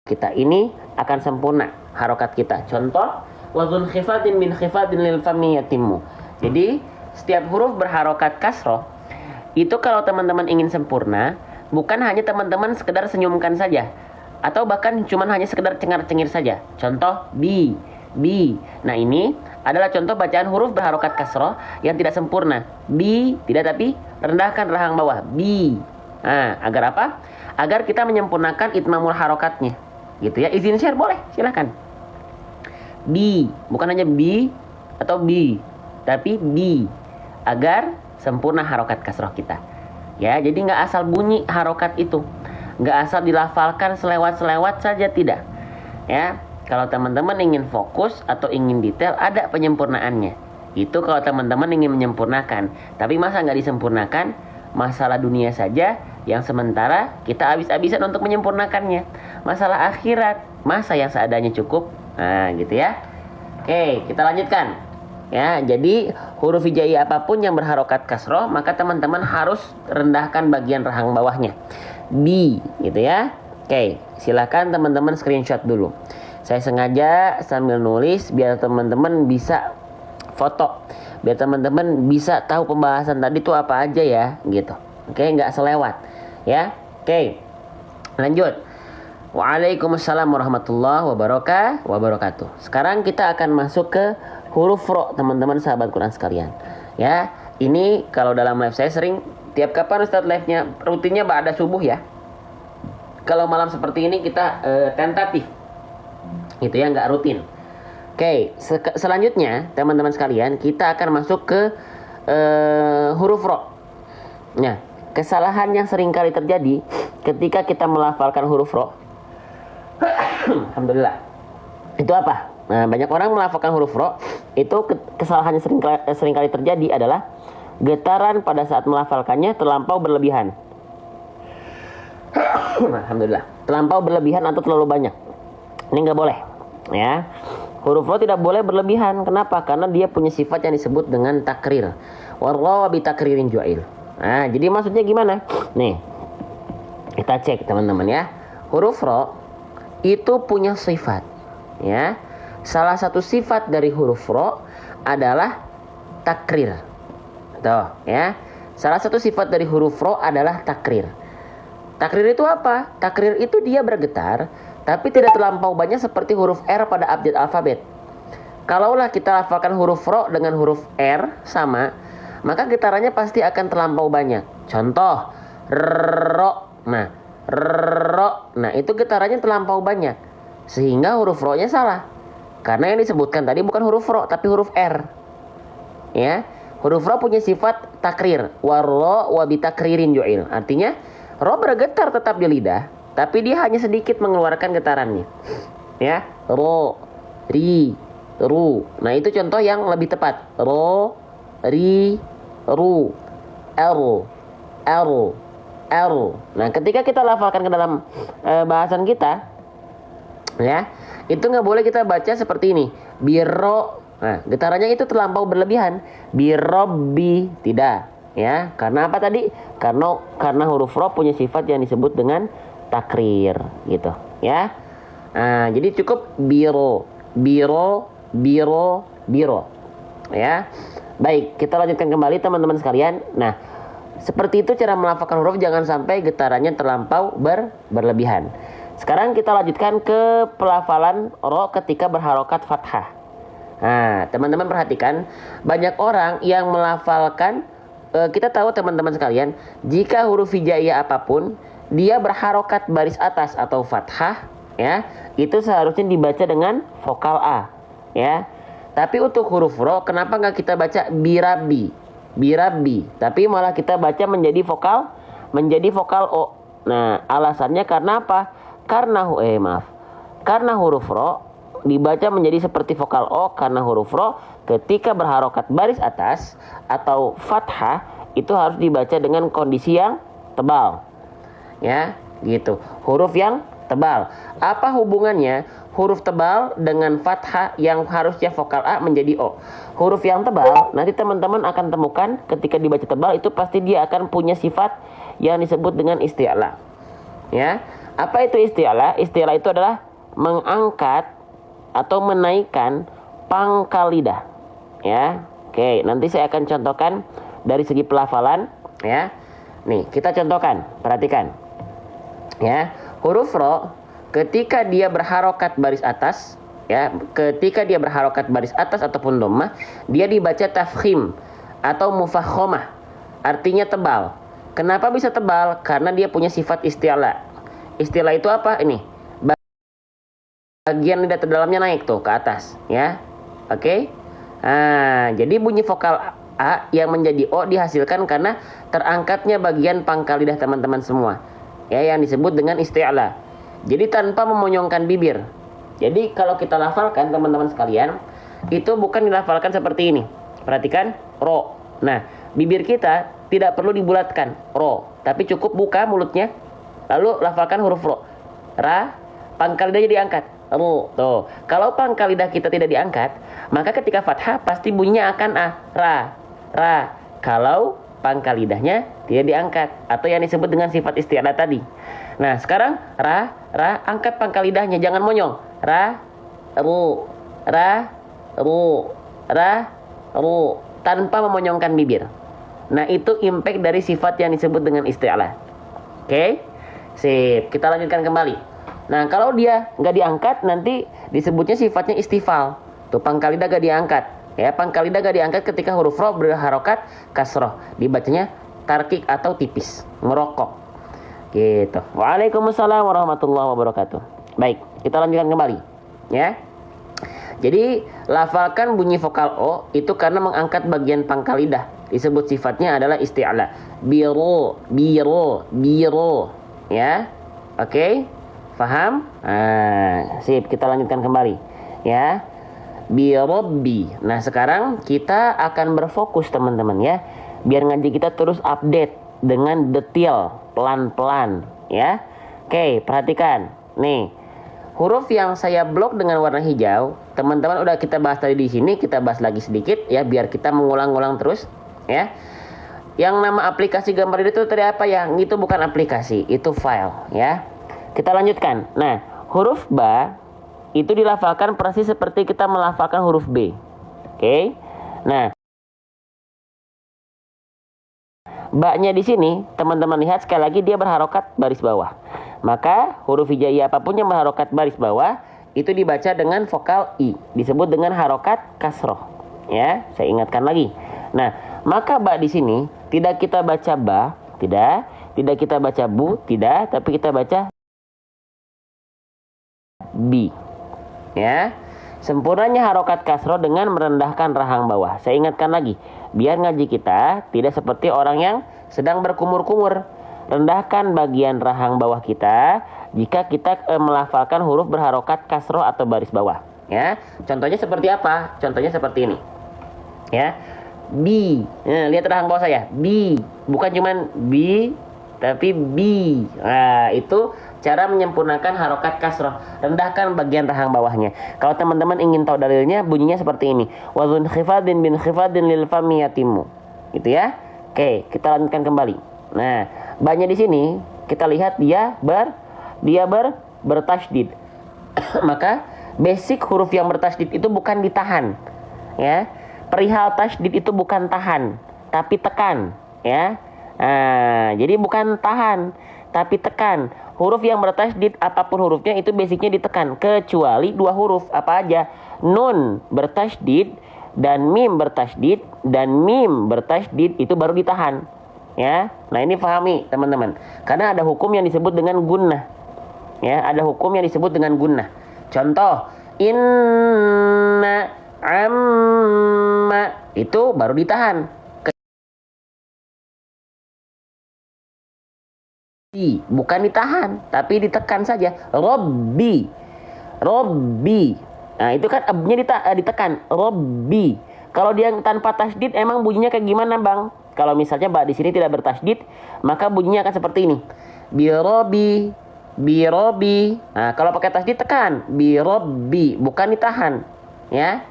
kita ini akan sempurna harokat kita. Contoh, wazun khifatin min khifatin lil fami yatimmu. Jadi setiap huruf berharokat kasroh itu kalau teman-teman ingin sempurna, bukan hanya teman-teman sekedar senyumkan saja, atau bahkan cuman hanya sekedar cengar-cengir saja. Contoh, bi. Nah, ini adalah contoh bacaan huruf berharokat kasroh yang tidak sempurna. Bi, tidak, tapi rendahkan rahang bawah. Bi. Nah, agar apa? Agar kita menyempurnakan itmamul harokatnya. Gitu ya. Izin share boleh, silahkan. Bi, bukan hanya bi atau bi, tapi bi. Agar sempurna harokat kasroh kita. Ya, jadi nggak asal bunyi harokat itu. Nggak asal dilafalkan selewat-selewat saja, tidak. Ya. Kalau teman-teman ingin fokus atau ingin detail, ada penyempurnaannya. Itu kalau teman-teman ingin menyempurnakan. Tapi masa nggak disempurnakan? Masalah dunia saja yang sementara kita habis-habisan untuk menyempurnakannya. Masalah akhirat, masa yang seadanya cukup. Nah, gitu ya. Oke, kita lanjutkan. Ya, jadi huruf hijaiyah apapun yang berharokat kasroh, maka teman-teman harus rendahkan bagian rahang bawahnya. Bi, gitu ya. Oke, silakan teman-teman screenshot dulu. Saya sengaja sambil nulis biar teman-teman bisa foto, biar teman-teman bisa tahu pembahasan tadi itu apa aja ya, gitu. Oke, nggak selewat ya. Oke, lanjut. Waalaikumsalam warahmatullahi wabarakatuh. Sekarang kita akan masuk ke huruf ro, teman-teman sahabat Quran sekalian. Ya, ini kalau dalam live saya sering tiap kapan Ustadz live-nya rutinnya ba'da subuh ya. Kalau malam seperti ini kita tentatif. Gitu ya, nggak rutin. Oke, selanjutnya teman-teman sekalian kita akan masuk ke huruf ro. Nah, kesalahan yang sering kali terjadi ketika kita melafalkan huruf ro. Alhamdulillah. Itu apa? Nah, banyak orang melafalkan huruf ro. Itu kesalahan yang sering kali terjadi adalah getaran pada saat melafalkannya terlampau berlebihan. Alhamdulillah. Terlampau berlebihan atau terlalu banyak. Ini nggak boleh, ya. Huruf ro tidak boleh berlebihan. Kenapa? Karena dia punya sifat yang disebut dengan takrir. Warra bi takririn ju'il. Nah, jadi maksudnya gimana? Nih, kita cek teman-teman ya. Huruf ro itu punya sifat, ya. Salah satu sifat dari huruf ro adalah takrir. Tuh, ya. Salah satu sifat dari huruf ro adalah takrir. Takrir itu apa? Takrir itu dia bergetar, tapi tidak terlampau banyak seperti huruf R pada abjad alfabet. Kalaulah kita lafalkan huruf ro dengan huruf R sama, maka getarannya pasti akan terlampau banyak. Contoh, ro. Nah, ro. Nah, itu getarannya terlampau banyak. Sehingga huruf ro-nya salah. Karena yang disebutkan tadi bukan huruf ro, tapi huruf R. Ya, huruf ro punya sifat takrir. Warro wa bitakririn ju'il. Artinya, ro bergetar tetap di lidah, tapi dia hanya sedikit mengeluarkan getarannya. Ya, ro, ri, ru. Nah, itu contoh yang lebih tepat. Ro, ri, ru, l. Nah, ketika kita lafalkan ke dalam bahasan kita, ya, itu nggak boleh kita baca seperti ini. Biro. Nah, getarannya itu terlampau berlebihan. Birobi, tidak. Ya, karena apa tadi? Karena huruf ro punya sifat yang disebut dengan takrir, gitu, ya. Nah, jadi cukup biro. Ya. Baik, kita lanjutkan kembali teman-teman sekalian. Nah, seperti itu cara melafalkan huruf, jangan sampai getarannya terlampau berlebihan. Sekarang kita lanjutkan ke pelafalan ro ketika berharokat fathah. Nah, teman-teman perhatikan, banyak orang yang melafalkan, kita tahu teman-teman sekalian, jika huruf hijaiyah apapun dia berharokat baris atas atau fathah, ya, itu seharusnya dibaca dengan vokal A, ya. Tapi untuk huruf ro, kenapa nggak kita baca birabi, tapi malah kita baca menjadi vokal O. Nah, alasannya karena apa? Karena huruf ro dibaca menjadi seperti vokal O karena huruf ro ketika berharokat baris atas atau fathah itu harus dibaca dengan kondisi yang tebal. Ya, gitu. Huruf yang tebal. Apa hubungannya huruf tebal dengan fathah yang harusnya vokal A menjadi O? Huruf yang tebal nanti teman-teman akan temukan ketika dibaca tebal itu pasti dia akan punya sifat yang disebut dengan isti'la. Ya. Apa itu isti'la? Isti'la itu adalah mengangkat atau menaikkan pangkal lidah. Ya. Oke, nanti saya akan contohkan dari segi pelafalan, ya. Nih, kita contohkan, perhatikan. Ya, huruf ro ketika dia berharokat baris atas, ya, ketika dia berharokat baris atas ataupun dhammah, dia dibaca tafkhim atau mufakhomah. Artinya tebal. Kenapa bisa tebal? Karena dia punya sifat isti'la. Isti'la itu apa? Ini. Bagian lidah terdalamnya naik tuh ke atas, ya. Oke? Nah, jadi bunyi vokal A yang menjadi O dihasilkan karena terangkatnya bagian pangkal lidah teman-teman semua, ya, yang disebut dengan isti'la. Jadi tanpa memonyongkan bibir. Jadi kalau kita lafalkan teman-teman sekalian, itu bukan dilafalkan seperti ini. Perhatikan, ro. Nah, bibir kita tidak perlu dibulatkan, ro, tapi cukup buka mulutnya, lalu lafalkan huruf ro. Ra, pangkal lidahnya diangkat. Ro. Tuh. Kalau pangkal lidah kita tidak diangkat, maka ketika fathah pasti bunyinya akan A. Ra. Ra. Kalau pangkal lidahnya tidak diangkat atau yang disebut dengan sifat isti'la tadi. Nah, sekarang ra, angkat pangkal lidahnya, jangan monyong. Ra, ru, ra, ru, ra, ru, tanpa memonyongkan bibir. Nah, itu impact dari sifat yang disebut dengan isti'la. Oke? Sip, kita lanjutkan kembali. Nah, kalau dia nggak diangkat, nanti disebutnya sifatnya istifal. Tuh, pangkal lidah nggak diangkat. Ya, pangkal lidah nggak diangkat ketika huruf ro berharokat kasroh. Dibacanya tarkik atau tipis, merokok. Gitu. Waalaikumsalam warahmatullahi wabarakatuh. Baik, kita lanjutkan kembali. Ya. Jadi, lafalkan bunyi vokal O itu karena mengangkat bagian pangkal lidah. Disebut sifatnya adalah isti'la. Biro, biro, biro. Ya. Oke? Faham? Nah, sip, kita lanjutkan kembali. Ya. Birobbi. Nah, sekarang kita akan berfokus teman-teman, ya. Biar ngaji kita terus update dengan detail, pelan-pelan, ya. Oke, perhatikan. Nih, huruf yang saya blok dengan warna hijau, teman-teman udah kita bahas tadi di sini, kita bahas lagi sedikit ya biar kita mengulang-ulang terus, ya. Yang nama aplikasi gambar itu tadi apa ya? Itu bukan aplikasi, itu file, ya. Kita lanjutkan. Nah, huruf ba itu dilafalkan persis seperti kita melafalkan huruf B. Oke. Nah, ba-nya di sini, teman-teman lihat sekali lagi dia berharokat baris bawah. Maka huruf hijaiyah apapun yang berharokat baris bawah itu dibaca dengan vokal I, disebut dengan harokat kasroh. Ya, saya ingatkan lagi. Nah, maka ba di sini tidak kita baca ba, tidak kita baca bu, tidak, tapi kita baca bi. Ya, sempurnanya harokat kasroh dengan merendahkan rahang bawah. Saya ingatkan lagi, biar ngaji kita tidak seperti orang yang sedang berkumur-kumur. Rendahkan bagian rahang bawah kita jika kita melafalkan huruf berharokat kasroh atau baris bawah. Ya, contohnya seperti apa? Contohnya seperti ini. Ya, bi. Nah, lihat rahang bawah saya, bi. Bukan cuman bi, tapi bi. Nah, itu cara menyempurnakan harokat kasroh. Rendahkan bagian rahang bawahnya. Kalau teman-teman ingin tahu dalilnya, bunyinya seperti ini. Wazun khifadin bin khifadin lil fami yatimu. Gitu ya. Oke, kita lanjutkan kembali. Nah, banyak di sini kita lihat dia bertasydid. Maka basic huruf yang bertasydid itu bukan ditahan. Ya. Perihal tasydid itu bukan tahan, tapi tekan, ya. Nah, jadi bukan tahan, tapi tekan. Huruf yang bertasydid apapun hurufnya itu basicnya ditekan, kecuali dua huruf apa aja? Nun bertasydid dan mim bertasydid, dan mim bertasydid itu baru ditahan, ya. Nah, ini pahami teman-teman, karena ada hukum yang disebut dengan gunnah, ya. Ada hukum yang disebut dengan gunnah. Contoh, inna amma itu baru ditahan, bukan ditahan, tapi ditekan saja. Robbi. Nah, itu kan abnya ditekan. Robbi. Kalau dia tanpa tasydid emang bunyinya kayak gimana, Bang? Kalau misalnya ba di sini tidak bertasydid, maka bunyinya akan seperti ini. Birobi. Nah, kalau pakai tasydid tekan. Birobi, bukan ditahan. Ya.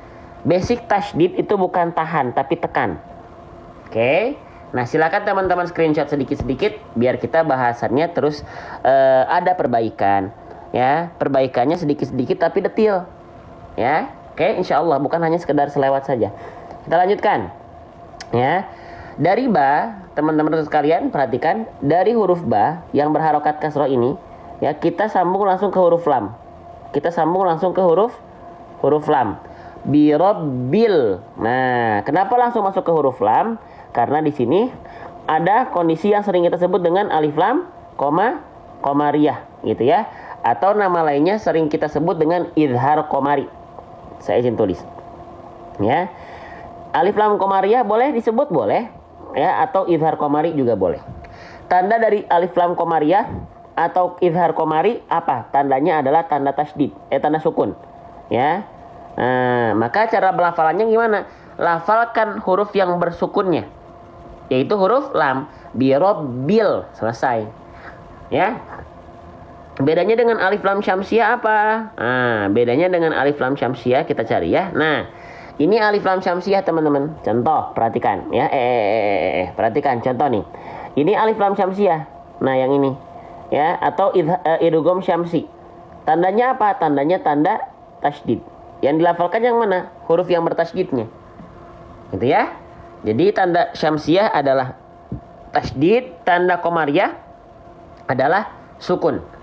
Basic tasydid itu bukan tahan, tapi tekan. Oke. Nah, silakan teman-teman screenshot sedikit-sedikit biar kita bahasannya terus ada perbaikan. Ya, perbaikannya sedikit-sedikit tapi detail. Ya, oke, insya Allah bukan hanya sekedar selewat saja. Kita lanjutkan. Ya, dari ba, teman-teman sekalian perhatikan, dari huruf ba yang berharokat kasroh ini, ya kita sambung langsung ke huruf lam. Kita sambung langsung ke huruf lam. Birobbil. Nah, kenapa langsung masuk ke huruf lam? Karena di sini ada kondisi yang sering kita sebut dengan alif lam, komariyah, gitu ya. Atau nama lainnya sering kita sebut dengan izhar komari. Saya izin tulis. Ya. Alif lam komariyah boleh disebut, boleh. Ya, atau izhar komari juga boleh. Tanda dari alif lam komariyah atau izhar komari apa? Tandanya adalah tanda tasydid, tanda sukun. Ya. Nah, maka cara pelafalannya gimana? Lafalkan huruf yang bersukunnya, yaitu huruf lam. Birobbil, selesai. Ya. Bedanya dengan alif lam syamsiah apa? Nah, bedanya dengan alif lam syamsiah kita cari ya. Nah, ini alif lam syamsiah teman-teman. Contoh, perhatikan ya. Perhatikan contoh nih. Ini alif lam syamsiah. Nah, yang ini ya, atau idgham syamsi. Tandanya apa? Tandanya tanda tasydid. Yang dilafalkan yang mana? Huruf yang bertasydidnya. Gitu ya. Jadi tanda syamsiah adalah tasydid, tanda qamariyah adalah sukun.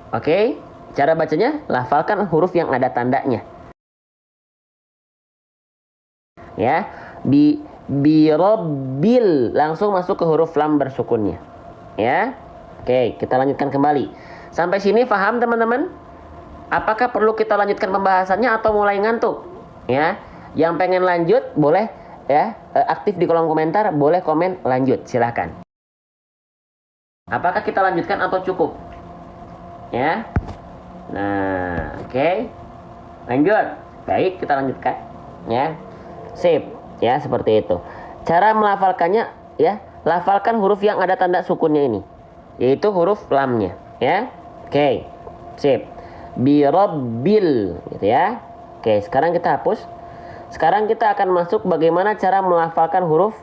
Oke, cara bacanya lafalkan huruf yang ada tandanya. Ya, birobbil langsung masuk ke huruf lam bersukunnya. Ya, oke, kita lanjutkan kembali. Sampai sini paham teman-teman? Apakah perlu kita lanjutkan pembahasannya atau mulai ngantuk? Ya, yang pengen lanjut boleh ya, aktif di kolom komentar, boleh komen lanjut, silahkan. Apakah kita lanjutkan atau cukup? Ya. Nah, oke. Lanjut. Baik, kita lanjutkan. Ya. Sip. Ya, seperti itu. Cara melafalkannya ya, lafalkan huruf yang ada tanda sukunnya ini, yaitu huruf lamnya, ya. Oke. Sip. Birobbil, gitu ya. Oke, sekarang kita hapus. Sekarang kita akan masuk bagaimana cara melafalkan huruf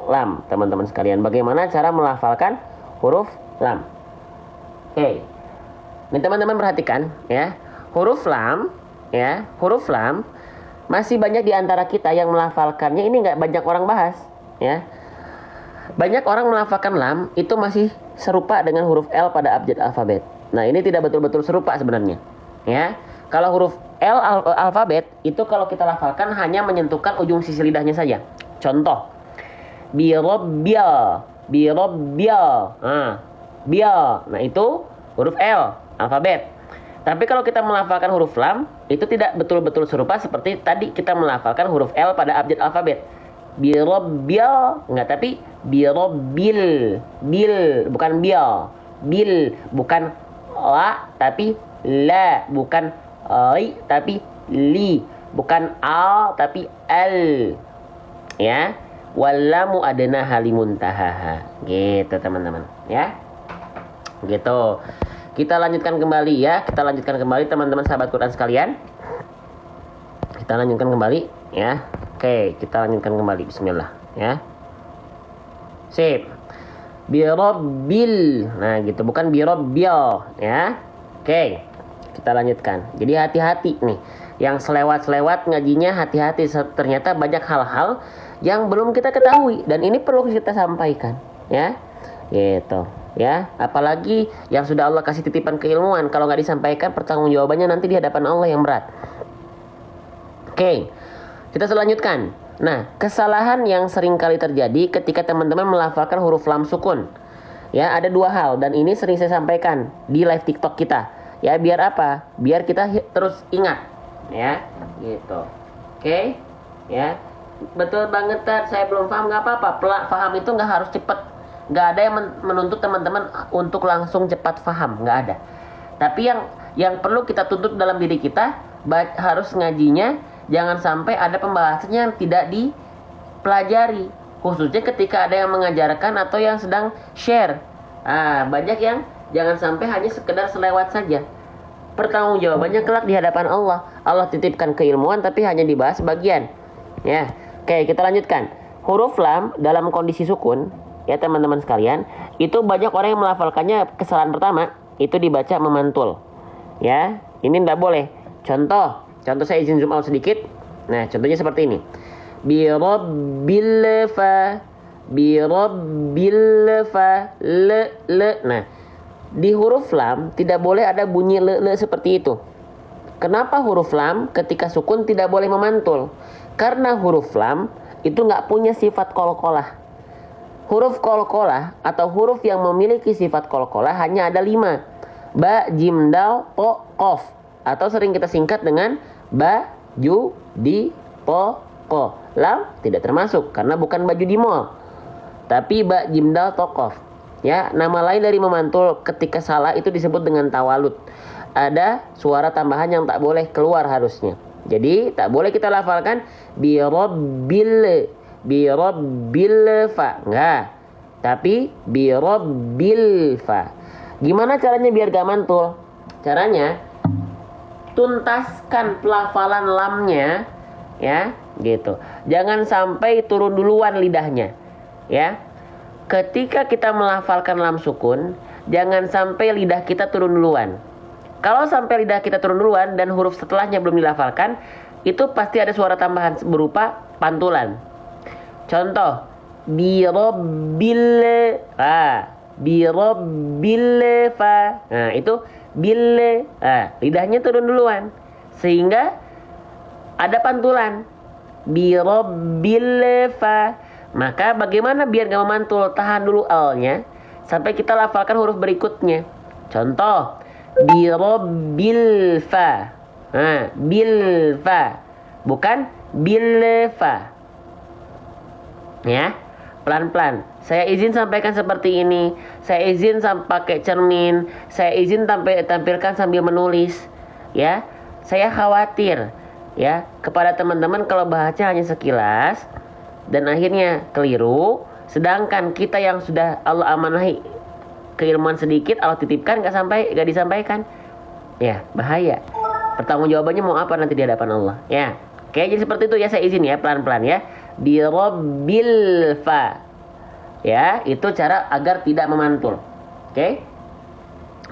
lam, teman-teman sekalian. Bagaimana cara melafalkan huruf lam? Oke. Nih teman-teman perhatikan ya, huruf lam ya, huruf lam masih banyak di antara kita yang melafalkannya ini nggak banyak orang bahas ya. Banyak orang melafalkan lam itu masih serupa dengan huruf L pada abjad alfabet. Nah, ini tidak betul-betul serupa sebenarnya ya. Kalau huruf L alfabet itu kalau kita lafalkan hanya menyentuhkan ujung sisi lidahnya saja. Contoh, birobbil, birobbil. Nah, bil. Nah, itu huruf L alfabet. Tapi kalau kita melafalkan huruf lam itu tidak betul-betul serupa seperti tadi kita melafalkan huruf L pada abjad alfabet. Birobbil, enggak, tapi birobbil. Bil, bukan bil. Bil, bukan la tapi la, bukan li tapi li, bukan al tapi al. Ya. Wallamu adna halimuntahaha. Gitu teman-teman, ya. Gitu. Kita lanjutkan kembali ya. Kita lanjutkan kembali teman-teman sahabat Quran sekalian. Kita lanjutkan kembali ya. Oke, kita lanjutkan kembali. Bismillah ya. Sip. Birobbil. Nah, gitu, bukan birobbil ya. Oke. Kita lanjutkan. Jadi hati-hati nih. Yang selewat-selewat ngajinya hati-hati. Ternyata banyak hal-hal yang belum kita ketahui dan ini perlu kita sampaikan ya. Gitu. Ya, apalagi yang sudah Allah kasih titipan keilmuan, kalau nggak disampaikan pertanggungjawabannya nanti di hadapan Allah yang berat. Oke, kita selanjutkan. Nah, kesalahan yang sering kali terjadi ketika teman-teman melafalkan huruf lam sukun. Ya, ada dua hal dan ini sering saya sampaikan di live TikTok kita. Ya, biar apa? Biar kita terus ingat. Ya, gitu. Oke, ya. Betul banget, saya belum paham, nggak apa-apa. Paham itu nggak harus cepat. Nggak ada yang menuntut teman-teman untuk langsung cepat paham, nggak ada. Tapi yang perlu kita tuntut dalam diri kita, harus ngajinya jangan sampai ada pembahasan yang tidak dipelajari, khususnya ketika ada yang mengajarkan atau yang sedang share. Banyak yang jangan sampai hanya sekedar selewat saja. Pertanggungjawabannya kelak di hadapan Allah. Allah titipkan keilmuan tapi hanya dibahas bagian. Ya, oke, kita lanjutkan. Huruf lam dalam kondisi sukun ya teman-teman sekalian, itu banyak orang yang melafalkannya kesalahan pertama itu dibaca memantul. Ya, ini tidak boleh. Contoh saya izin zoom out sedikit. Nah, contohnya seperti ini. Bi rabbil fa, le. Nah, di huruf lam tidak boleh ada bunyi le seperti itu. Kenapa huruf lam ketika sukun tidak boleh memantul? Karena huruf lam itu nggak punya sifat qalqalah. Huruf qalqalah atau huruf yang memiliki sifat qalqalah hanya ada 5. Ba, jim, dal, to, qaf. Atau sering kita singkat dengan ba, ju, di, po, ko. Lam tidak termasuk karena bukan baju di mall. Tapi ba, jim, dal, to, qaf. Ya, nama lain dari memantul ketika salah itu disebut dengan tawalud. Ada suara tambahan yang tak boleh keluar harusnya. Jadi tak boleh kita lafalkan bi rabbil fa. Enggak. Tapi bi rabbil fa. Gimana caranya biar gak mantul? Caranya tuntaskan pelafalan lamnya, ya, gitu. Jangan sampai turun duluan lidahnya, ya. Ketika kita melafalkan lam sukun, jangan sampai lidah kita turun duluan. Kalau sampai lidah kita turun duluan dan huruf setelahnya belum dilafalkan, itu pasti ada suara tambahan berupa pantulan. Contoh, bi rabbil fa. Nah, itu bil. Lidahnya turun duluan sehingga ada pantulan. Bi rabbil fa. Maka bagaimana biar gak memantul? Tahan dulu al-nya sampai kita lafalkan huruf berikutnya. Contoh, bi rabbil fa. Nah, bil fa, bukan bil fa. Ya, pelan-pelan. Saya izin sampaikan seperti ini. Saya izin pakai cermin. Saya izin tampilkan sambil menulis. Ya, saya khawatir ya kepada teman-teman kalau bahasnya hanya sekilas dan akhirnya keliru. Sedangkan kita yang sudah Allah amanahi keilmuan sedikit, Allah titipkan gak disampaikan. Ya, bahaya. Pertanggungjawabannya mau apa nanti di hadapan Allah. Ya, oke, jadi seperti itu ya, saya izin ya pelan-pelan ya. Bi rabbil fa. Ya, itu cara agar tidak memantul. Oke?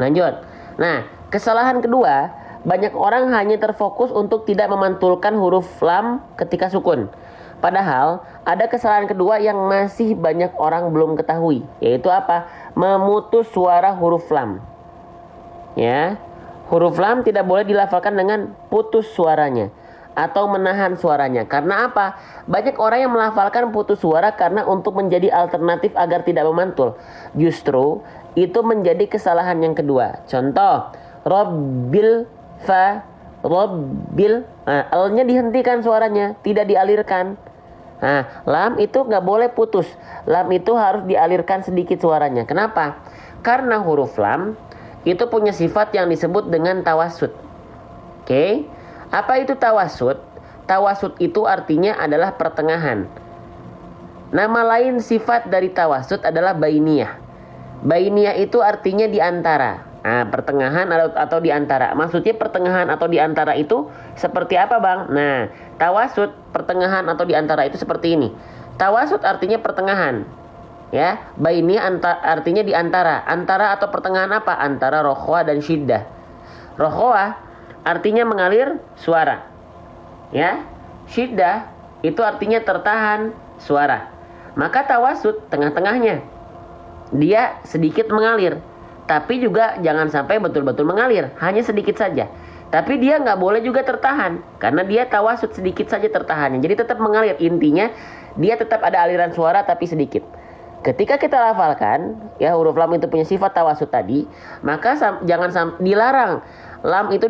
Lanjut. Nah, kesalahan kedua, banyak orang hanya terfokus untuk tidak memantulkan huruf lam ketika sukun. Padahal ada kesalahan kedua yang masih banyak orang belum ketahui, yaitu apa? Memutus suara huruf lam. Ya. Huruf lam tidak boleh dilafalkan dengan putus suaranya atau menahan suaranya. Karena apa? Banyak orang yang melafalkan putus suara karena untuk menjadi alternatif agar tidak memantul. Justru itu menjadi kesalahan yang kedua. Contoh, rabbil fa, rabbil. Nah, L-nya dihentikan suaranya, tidak dialirkan. Nah, lam itu nggak boleh putus. Lam itu harus dialirkan sedikit suaranya. Kenapa? Karena huruf lam itu punya sifat yang disebut dengan tawasud. Oke? Apa itu tawasud? Tawasud itu artinya adalah pertengahan. Nama lain sifat dari tawasud adalah bainiyah. Bainiyah itu artinya di antara. Nah, pertengahan atau di antara. Maksudnya pertengahan atau di antara itu seperti apa, Bang? Nah, tawasud pertengahan atau di antara itu seperti ini. Tawasud artinya pertengahan. Ya, bainiyah artinya di antara. Antara atau pertengahan apa? Antara rokhwa dan syiddah. Rokhwa artinya mengalir suara. Ya, syiddah itu artinya tertahan suara. Maka tawasud tengah-tengahnya. Dia sedikit mengalir, tapi juga jangan sampai betul-betul mengalir, hanya sedikit saja. Tapi dia nggak boleh juga tertahan, karena dia tawasud sedikit saja tertahannya. Jadi tetap mengalir. Intinya dia tetap ada aliran suara tapi sedikit. Ketika kita lafalkan, ya huruf lam itu punya sifat tawasud tadi, maka jangan dilarang lam itu.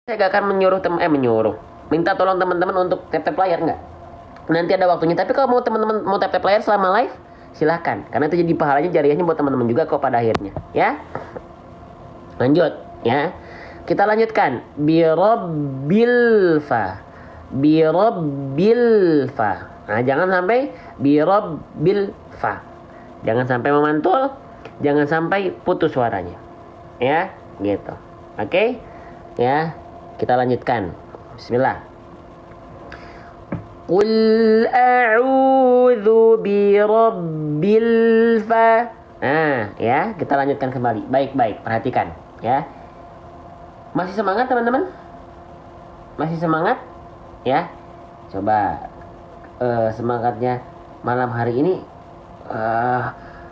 Saya gak akan minta tolong teman-teman untuk tap layar, enggak. Nanti ada waktunya. Tapi kalau mau teman-teman mau tap layar selama live, silahkan. Karena itu jadi pahalanya, jariahnya buat teman-teman juga kok pada akhirnya. Ya. Lanjut, ya. Kita lanjutkan. Bi rabbil fa. bi rabbil fa. Nah, jangan sampai bi rabbil fa. Jangan sampai memantul, jangan sampai putus suaranya. Ya, gitu. Oke? Ya, kita lanjutkan. Bismillah. Qul a'udzu bi rabbil fa. Nah, ya, kita lanjutkan kembali. Baik-baik, perhatikan, ya. Masih semangat, teman-teman? Masih semangat? Ya. Coba semangatnya malam hari ini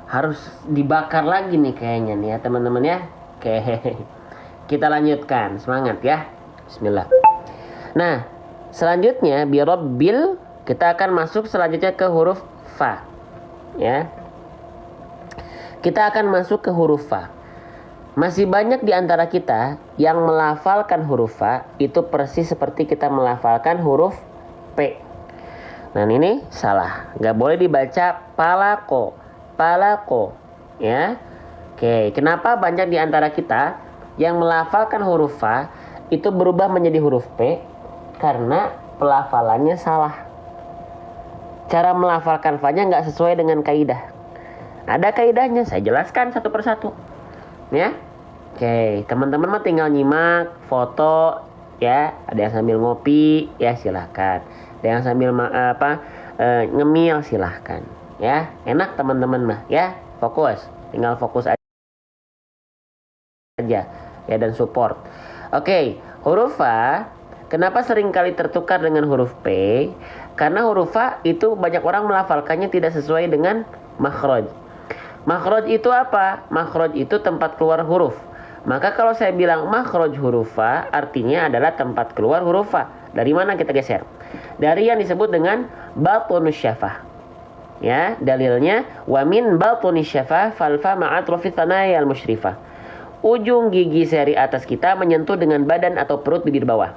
harus dibakar lagi nih kayaknya nih ya, teman-teman ya. Oke. Kita lanjutkan. Semangat ya. Bismillah. Nah, selanjutnya bi rabbil, kita akan masuk selanjutnya ke huruf fa. Ya. Kita akan masuk ke huruf fa. Masih banyak di antara kita yang melafalkan huruf fa itu persis seperti kita melafalkan huruf P. Nah, ini salah. Nggak boleh dibaca palako. Palako. Ya. Oke, kenapa banyak di antara kita yang melafalkan huruf fa itu berubah menjadi huruf P? Karena pelafalannya salah. Cara melafalkan fa-nya nggak sesuai dengan kaidah. Ada kaidahnya, saya jelaskan satu persatu. Ya. Oke, teman-teman mah tinggal nyimak foto ya. Ada yang sambil ngopi, ya silahkan. Ada yang sambil ngemil, silahkan. Ya, enak teman-teman mah ya. Fokus, tinggal fokus aja ya, dan support. Oke, huruf fa kenapa seringkali tertukar dengan huruf P? Karena huruf fa itu banyak orang melafalkannya tidak sesuai dengan makhraj. Makhraj itu apa? Makhraj itu tempat keluar huruf. Maka kalau saya bilang makhraj huruf fa, artinya adalah tempat keluar huruf fa. Dari mana kita geser? Dari yang disebut dengan batunus syafah. Ya, dalilnya wa min batunus syafah fal fa ma'atrofi thanaya al musyrifah. Ujung gigi seri atas kita menyentuh dengan badan atau perut bibir bawah.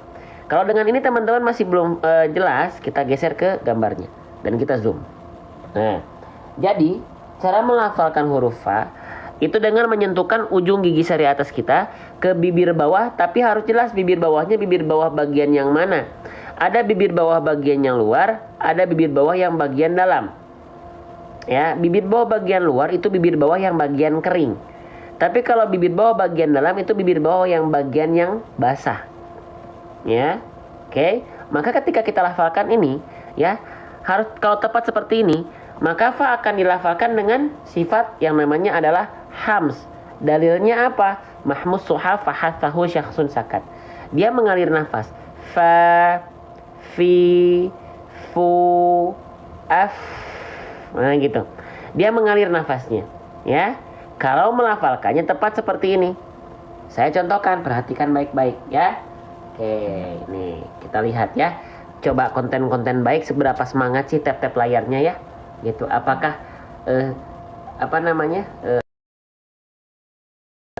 Kalau dengan ini teman-teman masih belum jelas, kita geser ke gambarnya dan kita zoom. Nah, jadi cara melafalkan huruf fa itu dengan menyentuhkan ujung gigi seri atas kita ke bibir bawah, tapi harus jelas bibir bawahnya bibir bawah bagian yang mana. Ada bibir bawah bagian yang luar, ada bibir bawah yang bagian dalam. Ya, bibir bawah bagian luar itu bibir bawah yang bagian kering. Tapi kalau bibir bawah bagian dalam itu bibir bawah yang bagian yang basah. Ya. Oke, maka ketika kita lafalkan ini, ya, harus kalau tepat seperti ini, maka fa akan dilafalkan dengan sifat yang namanya adalah hams. Dalilnya apa? Mahmus suha fahathahu syakhsun sakat. Dia mengalir nafas. Fa, fi, fu, af. Nah gitu. Dia mengalir nafasnya. Ya. Kalau melafalkannya tepat seperti ini. Saya contohkan, perhatikan baik-baik ya. Oke, nih kita lihat ya. Coba konten-konten baik seberapa semangat sih tap-tap layarnya ya. Gitu. Apakah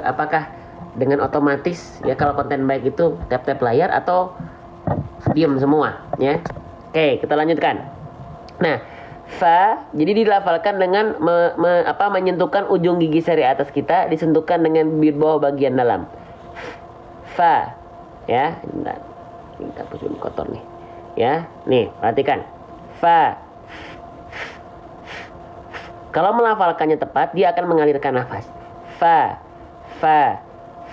apakah dengan otomatis ya kalau konten baik itu tap-tap layar atau diam semua ya. Oke, kita lanjutkan. Nah, fa jadi dilafalkan dengan menyentuhkan ujung gigi seri atas kita disentuhkan dengan bibir bawah bagian dalam. Fa ya. Kita pusing kotor nih. Ya, nih perhatikan. Fa. Kalau melafalkannya tepat, dia akan mengalirkan nafas. Fa, fa,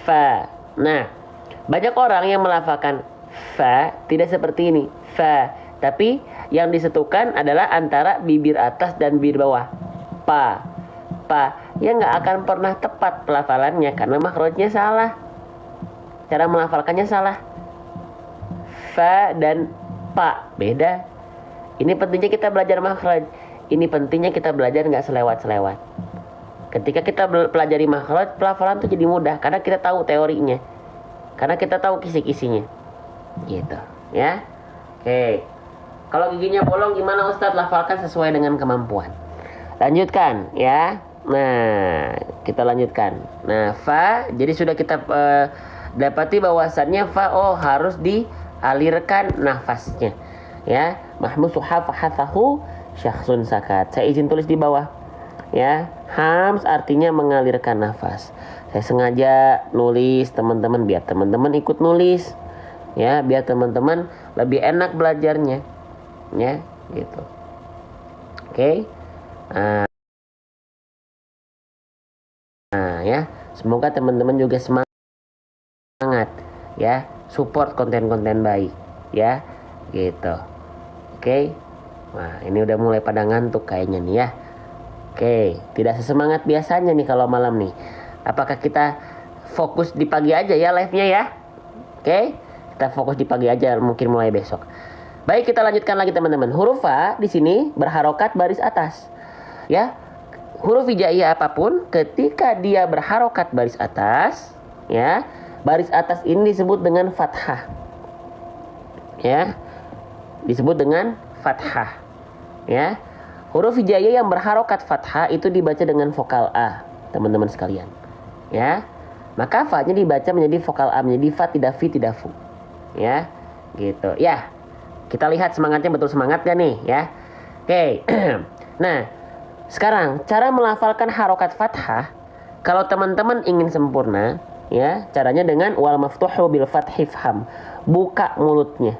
fa. Nah, banyak orang yang melafalkan fa tidak seperti ini. Fa, tapi yang disentuhkan adalah antara bibir atas dan bibir bawah. Pa, pa. Ya nggak akan pernah tepat pelafalannya karena makhrajnya salah. Cara melafalkannya salah. Fa dan pa beda. Ini pentingnya kita belajar makhraj. Ini pentingnya kita belajar nggak selewat-selewat. Ketika kita pelajari makhraj, pelafalan tuh jadi mudah karena kita tahu teorinya, karena kita tahu kisi-kisinya, gitu, ya. Oke, kalau giginya bolong gimana Ustadz? Lafalkan sesuai dengan kemampuan. Lanjutkan, ya. Nah, kita lanjutkan. Nah, fa, jadi sudah kita dapati bahwasannya fa harus dialirkan nafasnya, ya. Mahmusuha fahathahu syakhsun sakat. Saya izin tulis di bawah. Ya, hams artinya mengalirkan nafas. Saya sengaja nulis teman-teman biar teman-teman ikut nulis. Ya, biar teman-teman lebih enak belajarnya. Ya, gitu. Oke. Nah, ya, semoga teman-teman juga semangat ya, support konten-konten baik ya, gitu. Oke. Nah, ini udah mulai pada ngantuk kayaknya nih ya. Oke, tidak sesemangat biasanya nih kalau malam nih. Apakah kita fokus di pagi aja ya live-nya ya? Oke, kita fokus di pagi aja mungkin mulai besok. Baik, kita lanjutkan lagi teman-teman. Huruf A di sini berharokat baris atas. Ya, huruf hijaiyah apapun ketika dia berharokat baris atas, ya, baris atas ini disebut dengan fathah. Ya, disebut dengan fathah. Ya, huruf hijaiyah yang berharokat fathah itu dibaca dengan vokal A, teman-teman sekalian. Ya, maka fa-nya dibaca menjadi vokal A, menjadi fa, tidak fi, tidak fu. Ya, gitu. Ya, kita lihat semangatnya, betul semangat gak nih ya? Oke. Nah, sekarang cara melafalkan harokat fathah, kalau teman-teman ingin sempurna, ya, caranya dengan wal maftuhu bil fathi fham. Buka mulutnya.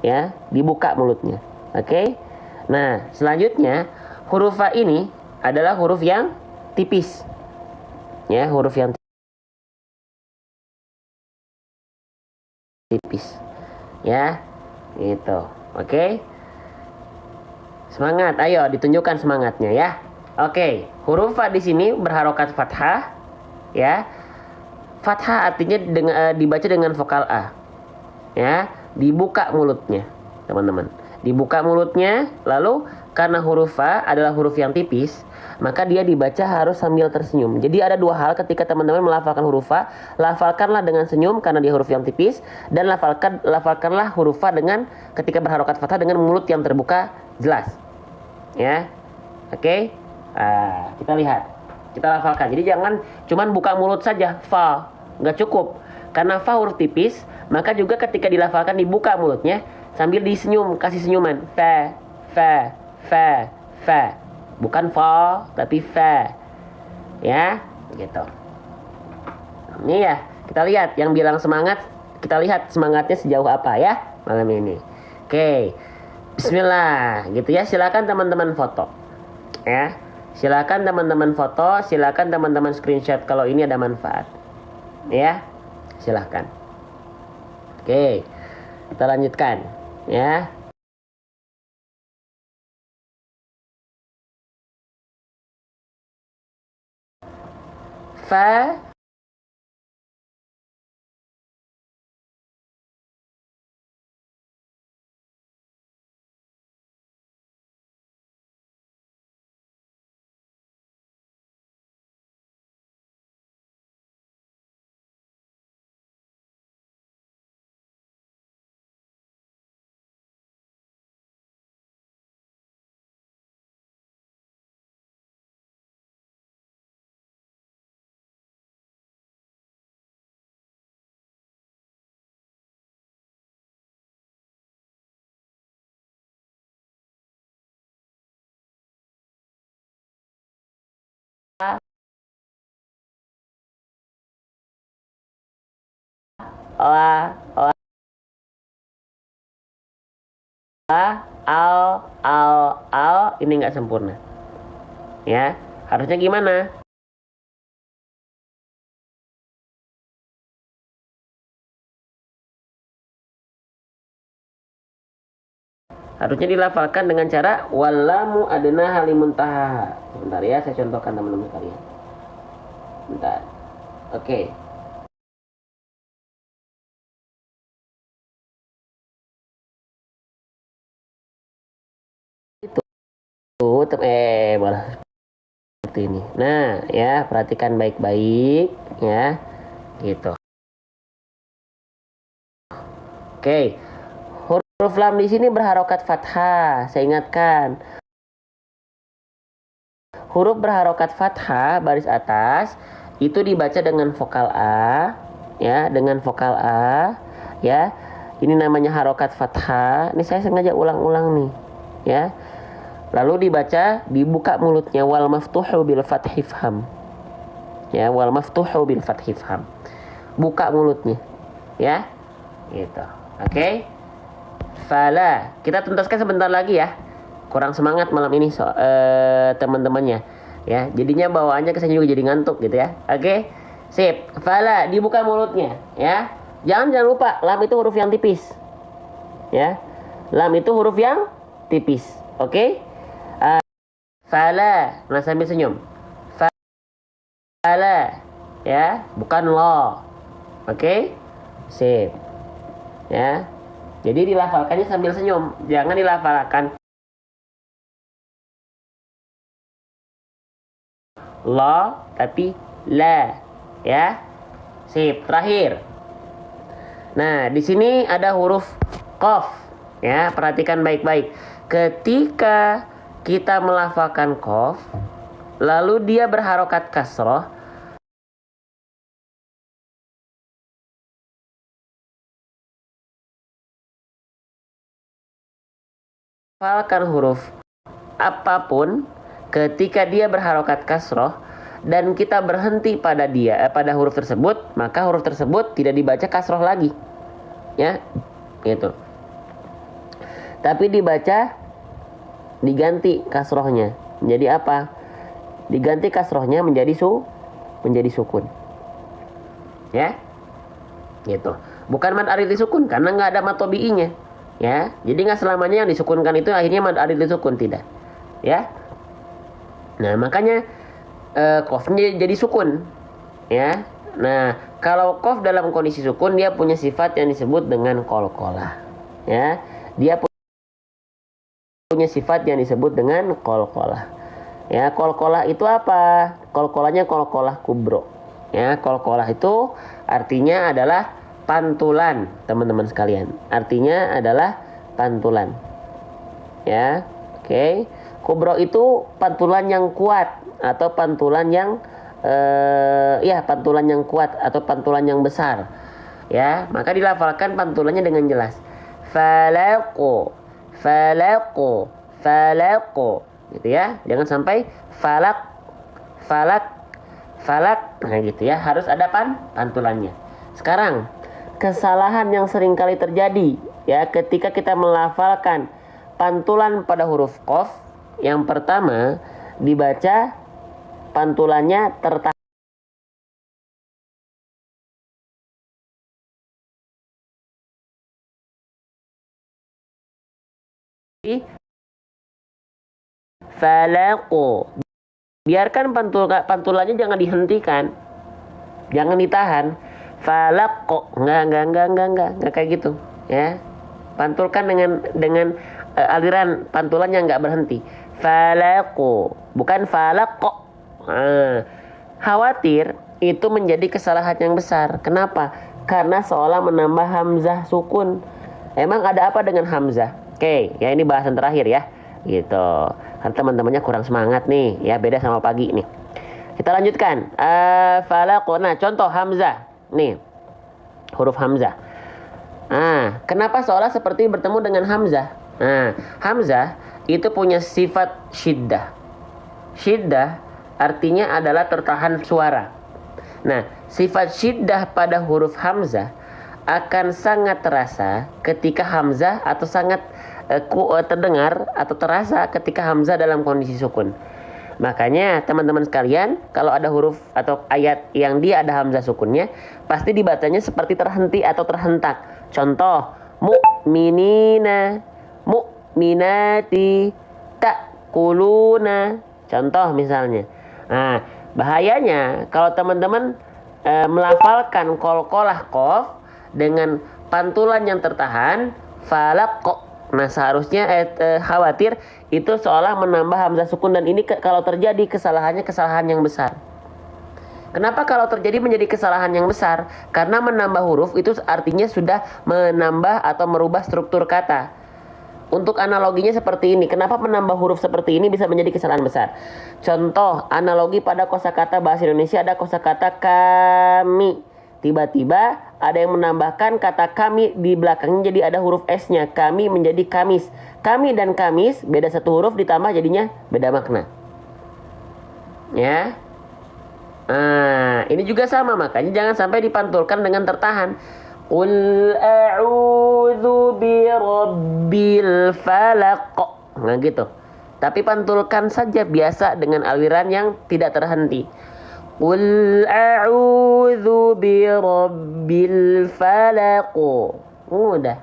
Ya, dibuka mulutnya. Oke? Nah, selanjutnya huruf fa ini adalah huruf yang tipis. Ya, huruf yang tipis. Ya, gitu. Oke? Semangat, ayo ditunjukkan semangatnya ya. Oke, huruf fa di sini berharokat fathah, ya. Fathah artinya dibaca dengan vokal A, ya. Dibuka mulutnya, teman-teman. Dibuka mulutnya, lalu karena huruf fa adalah huruf yang tipis, maka dia dibaca harus sambil tersenyum. Jadi ada dua hal ketika teman-teman melafalkan huruf fa, lafalkanlah dengan senyum karena dia huruf yang tipis, dan lafalkanlah huruf fa dengan ketika berharokat fathah dengan mulut yang terbuka jelas. Ya, oke. Kita lihat, kita lafalkan. Jadi jangan cuman buka mulut saja, fa, nggak cukup. Karena fa huruf tipis, maka juga ketika dilafalkan dibuka mulutnya sambil disenyum, kasih senyuman, fa, fa, fa, fa. Bukan fa, tapi fa. Ya, gitu. Ini ya, kita lihat yang bilang semangat, kita lihat semangatnya sejauh apa ya malam ini. Oke. Bismillah, gitu ya. Silakan teman-teman foto. Ya. Silakan teman-teman foto, silakan teman-teman screenshot kalau ini ada manfaat. Ya. Silakan. Oke. Kita lanjutkan, ya. Fa la la al ini nggak sempurna. Ya, harusnya gimana? Harusnya dilafalkan dengan cara walamu adna halimuntaha. Sebentar ya, saya contohkan teman-teman sekalian. Bentar. Oke. Itu malah seperti ini. Nah, ya, perhatikan baik-baik ya. Gitu. Oke. Huruf lam di sini berharokat fathah. Saya ingatkan. Huruf berharokat fathah baris atas itu dibaca dengan vokal A, ya, dengan vokal A, ya. Ini namanya harokat fathah. Ini saya sengaja ulang-ulang nih, ya. Lalu dibaca, dibuka mulutnya wal maftuhu bil fathi fham. Ya, wal maftuhu bil fathi fham. Buka mulutnya, ya. Gitu. Oke? Fala. Kita tuntaskan sebentar lagi ya. Kurang semangat malam ini teman-temannya. Ya, jadinya bawaannya kesannya juga jadi ngantuk gitu ya. Oke? Sip. Fala, dibuka mulutnya ya. Jangan lupa lam itu huruf yang tipis. Ya. Lam itu huruf yang tipis. Oke? Fala. Nah, sambil senyum. Fala. Ya, bukan lo. Oke? Sip. Ya. Jadi dilafalkannya sambil senyum. Jangan dilafalkan lo tapi la. Ya. Sip. Terakhir. Nah, di sini ada huruf qaf. Ya, perhatikan baik-baik. Ketika kita melafalkan qaf, lalu dia berharokat kasroh, lafalkan huruf apapun ketika dia berharokat kasroh dan kita berhenti pada pada huruf tersebut, maka huruf tersebut tidak dibaca kasroh lagi. Ya, gitu. Tapi diganti kasrohnya. Menjadi apa? Diganti kasrohnya menjadi sukun. Ya, gitu. Bukan mad arid sukun karena nggak ada mad tobi'inya. Ya, jadi nggak selamanya yang disukunkan itu akhirnya mad arid sukun, tidak. Ya. Nah, makanya qafnya jadi sukun. Ya. Nah, kalau qaf dalam kondisi sukun dia punya sifat yang disebut dengan qalqalah. Ya. Dia punya sifat yang disebut dengan qalqalah. Ya, qalqalah itu apa? Qalqalahnya qalqalah kubro. Ya, qalqalah itu artinya adalah pantulan, teman-teman sekalian. Artinya adalah pantulan. Ya. Oke. Kubro itu pantulan yang kuat atau pantulan yang pantulan yang kuat atau pantulan yang besar. Ya, maka dilafalkan pantulannya dengan jelas. Falaqo. Falaqo, falaqo, gitu ya. Jangan sampai falak, falak, falak. Nah, gitu ya. Harus ada pantulannya. Sekarang, kesalahan yang sering kali terjadi ya ketika kita melafalkan pantulan pada huruf qaf. Yang pertama, dibaca pantulannya tertahan. Falaqo. Biarkan pantulannya jangan dihentikan. Jangan ditahan. Falaqo. Enggak kayak gitu, ya. Pantulkan dengan aliran pantulannya enggak berhenti. Falaqo, bukan falaqo. Khawatir itu menjadi kesalahan yang besar. Kenapa? Karena seolah menambah hamzah sukun. Emang ada apa dengan hamzah? Oke, ya ini bahasan terakhir ya. Gitu. Karena teman-temannya kurang semangat nih, ya beda sama pagi nih. Kita lanjutkan. Falaqo. Nah, contoh hamzah. Nih. Huruf hamzah. Kenapa seolah seperti bertemu dengan hamzah? Hamzah itu punya sifat syiddah. Syiddah artinya adalah tertahan suara. Nah, sifat syiddah pada huruf hamzah akan sangat terasa ketika hamzah atau sangat terdengar atau terasa ketika hamzah dalam kondisi sukun. Makanya teman-teman sekalian, kalau ada huruf atau ayat yang dia ada hamzah sukunnya, pasti dibacanya seperti terhenti atau terhentak. Contoh, mu'minina, mu'minati, ta'kuluna. Contoh misalnya. Nah, bahayanya kalau teman-teman melafalkan qalqalah qaf dengan pantulan yang tertahan, falaqo. Nah, seharusnya khawatir itu seolah menambah hamzah sukun, dan ini kalau terjadi kesalahan yang besar. Kenapa kalau terjadi menjadi kesalahan yang besar? Karena menambah huruf itu artinya sudah menambah atau merubah struktur kata. Untuk analoginya seperti ini. Kenapa menambah huruf seperti ini bisa menjadi kesalahan besar? Contoh analogi pada kosakata bahasa Indonesia, ada kosakata kami. Tiba-tiba ada yang menambahkan kata kami di belakangnya, jadi ada huruf S-nya. Kami menjadi kamis. Kami dan kamis beda satu huruf ditambah jadinya beda makna. Ya. Ini juga sama, makanya jangan sampai dipantulkan dengan tertahan. Qul a'udzu birabbil falaq. Nah gitu. Tapi pantulkan saja biasa dengan aliran yang tidak terhenti. Qul a'udzu birabbil falaq. Udah.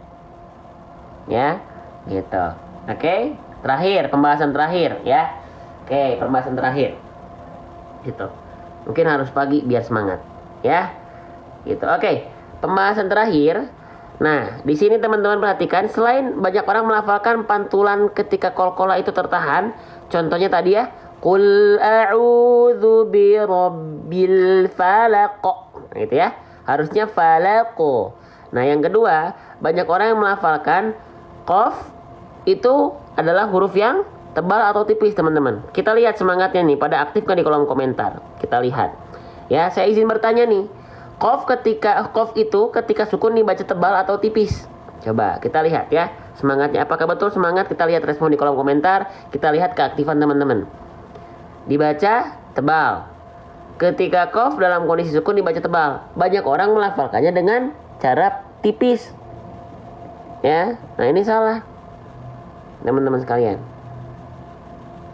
Ya, gitu. Oke? Terakhir, pembahasan terakhir ya. Oke, pembahasan terakhir. Gitu. Mungkin harus pagi biar semangat, ya. Gitu. Oke, pembahasan terakhir. Nah, di sini teman-teman perhatikan, selain banyak orang melafalkan pantulan ketika qalqalah itu tertahan, contohnya tadi ya, qul a'udzu birabbil falaq. Nah, itu ya. Harusnya falaq. Nah, yang kedua, banyak orang yang melafalkan qaf itu adalah huruf yang tebal atau tipis, teman-teman. Kita lihat semangatnya nih, pada aktifkan di kolom komentar. Kita lihat. Ya, saya izin bertanya nih. Qaf itu ketika sukun dibaca tebal atau tipis? Coba kita lihat ya. Semangatnya apakah betul semangat? Kita lihat respon di kolom komentar. Kita lihat keaktifan teman-teman. Dibaca tebal. Ketika qaf dalam kondisi sukun dibaca tebal. Banyak orang melafalkannya dengan cara tipis. Ya, nah ini salah. Teman-teman sekalian.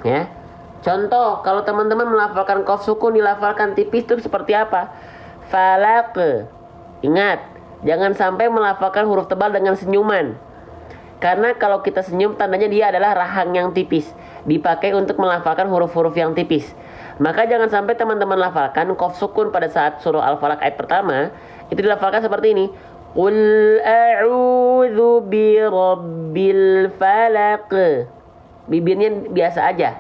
Ya. Contoh, kalau teman-teman melafalkan qaf sukun dilafalkan tipis itu seperti apa? Falaq. Ingat, jangan sampai melafalkan huruf tebal dengan senyuman. Karena kalau kita senyum tandanya dia adalah rahang yang tipis, dipakai untuk melafalkan huruf-huruf yang tipis. Maka jangan sampai teman-teman lafalkan qaf sukun pada saat surah Al-Falaq ayat pertama itu dilafalkan seperti ini. Qul a'udzu birabbil falaq. Bibirnya biasa aja.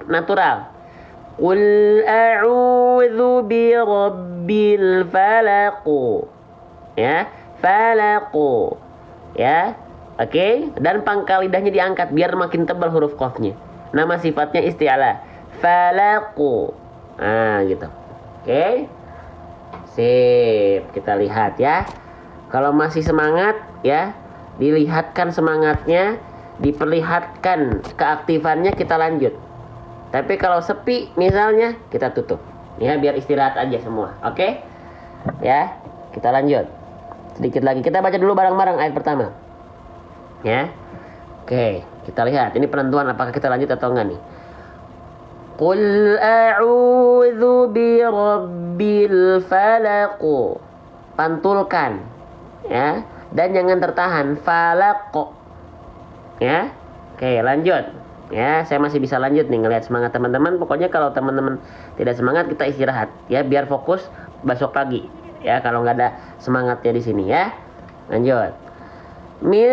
Natural. Qul a'udzu birabbil falaq. Ya, falaq. Ya. Oke, dan pangkal lidahnya diangkat biar makin tebal huruf qafnya. Nama sifatnya isti'ala. Falaq. Nah, gitu. Oke. Sip, kita lihat ya. Kalau masih semangat ya, dilihatkan semangatnya, diperlihatkan keaktifannya, kita lanjut. Tapi kalau sepi misalnya, kita tutup. Ya, biar istirahat aja semua. Oke? Ya, kita lanjut. Sedikit lagi. Kita baca dulu bareng-bareng ayat pertama. Ya. Oke, kita lihat. Ini penentuan apakah kita lanjut atau enggak nih. Qul a'udzu birabbil falaq. Pantulkan. Ya. Dan jangan tertahan. Falaq. Ya. Oke, lanjut. Ya, saya masih bisa lanjut nih ngelihat semangat teman-teman. Pokoknya kalau teman-teman tidak semangat, kita istirahat ya, biar fokus besok pagi. Ya, kalau nggak ada semangatnya di sini ya. Lanjut. Min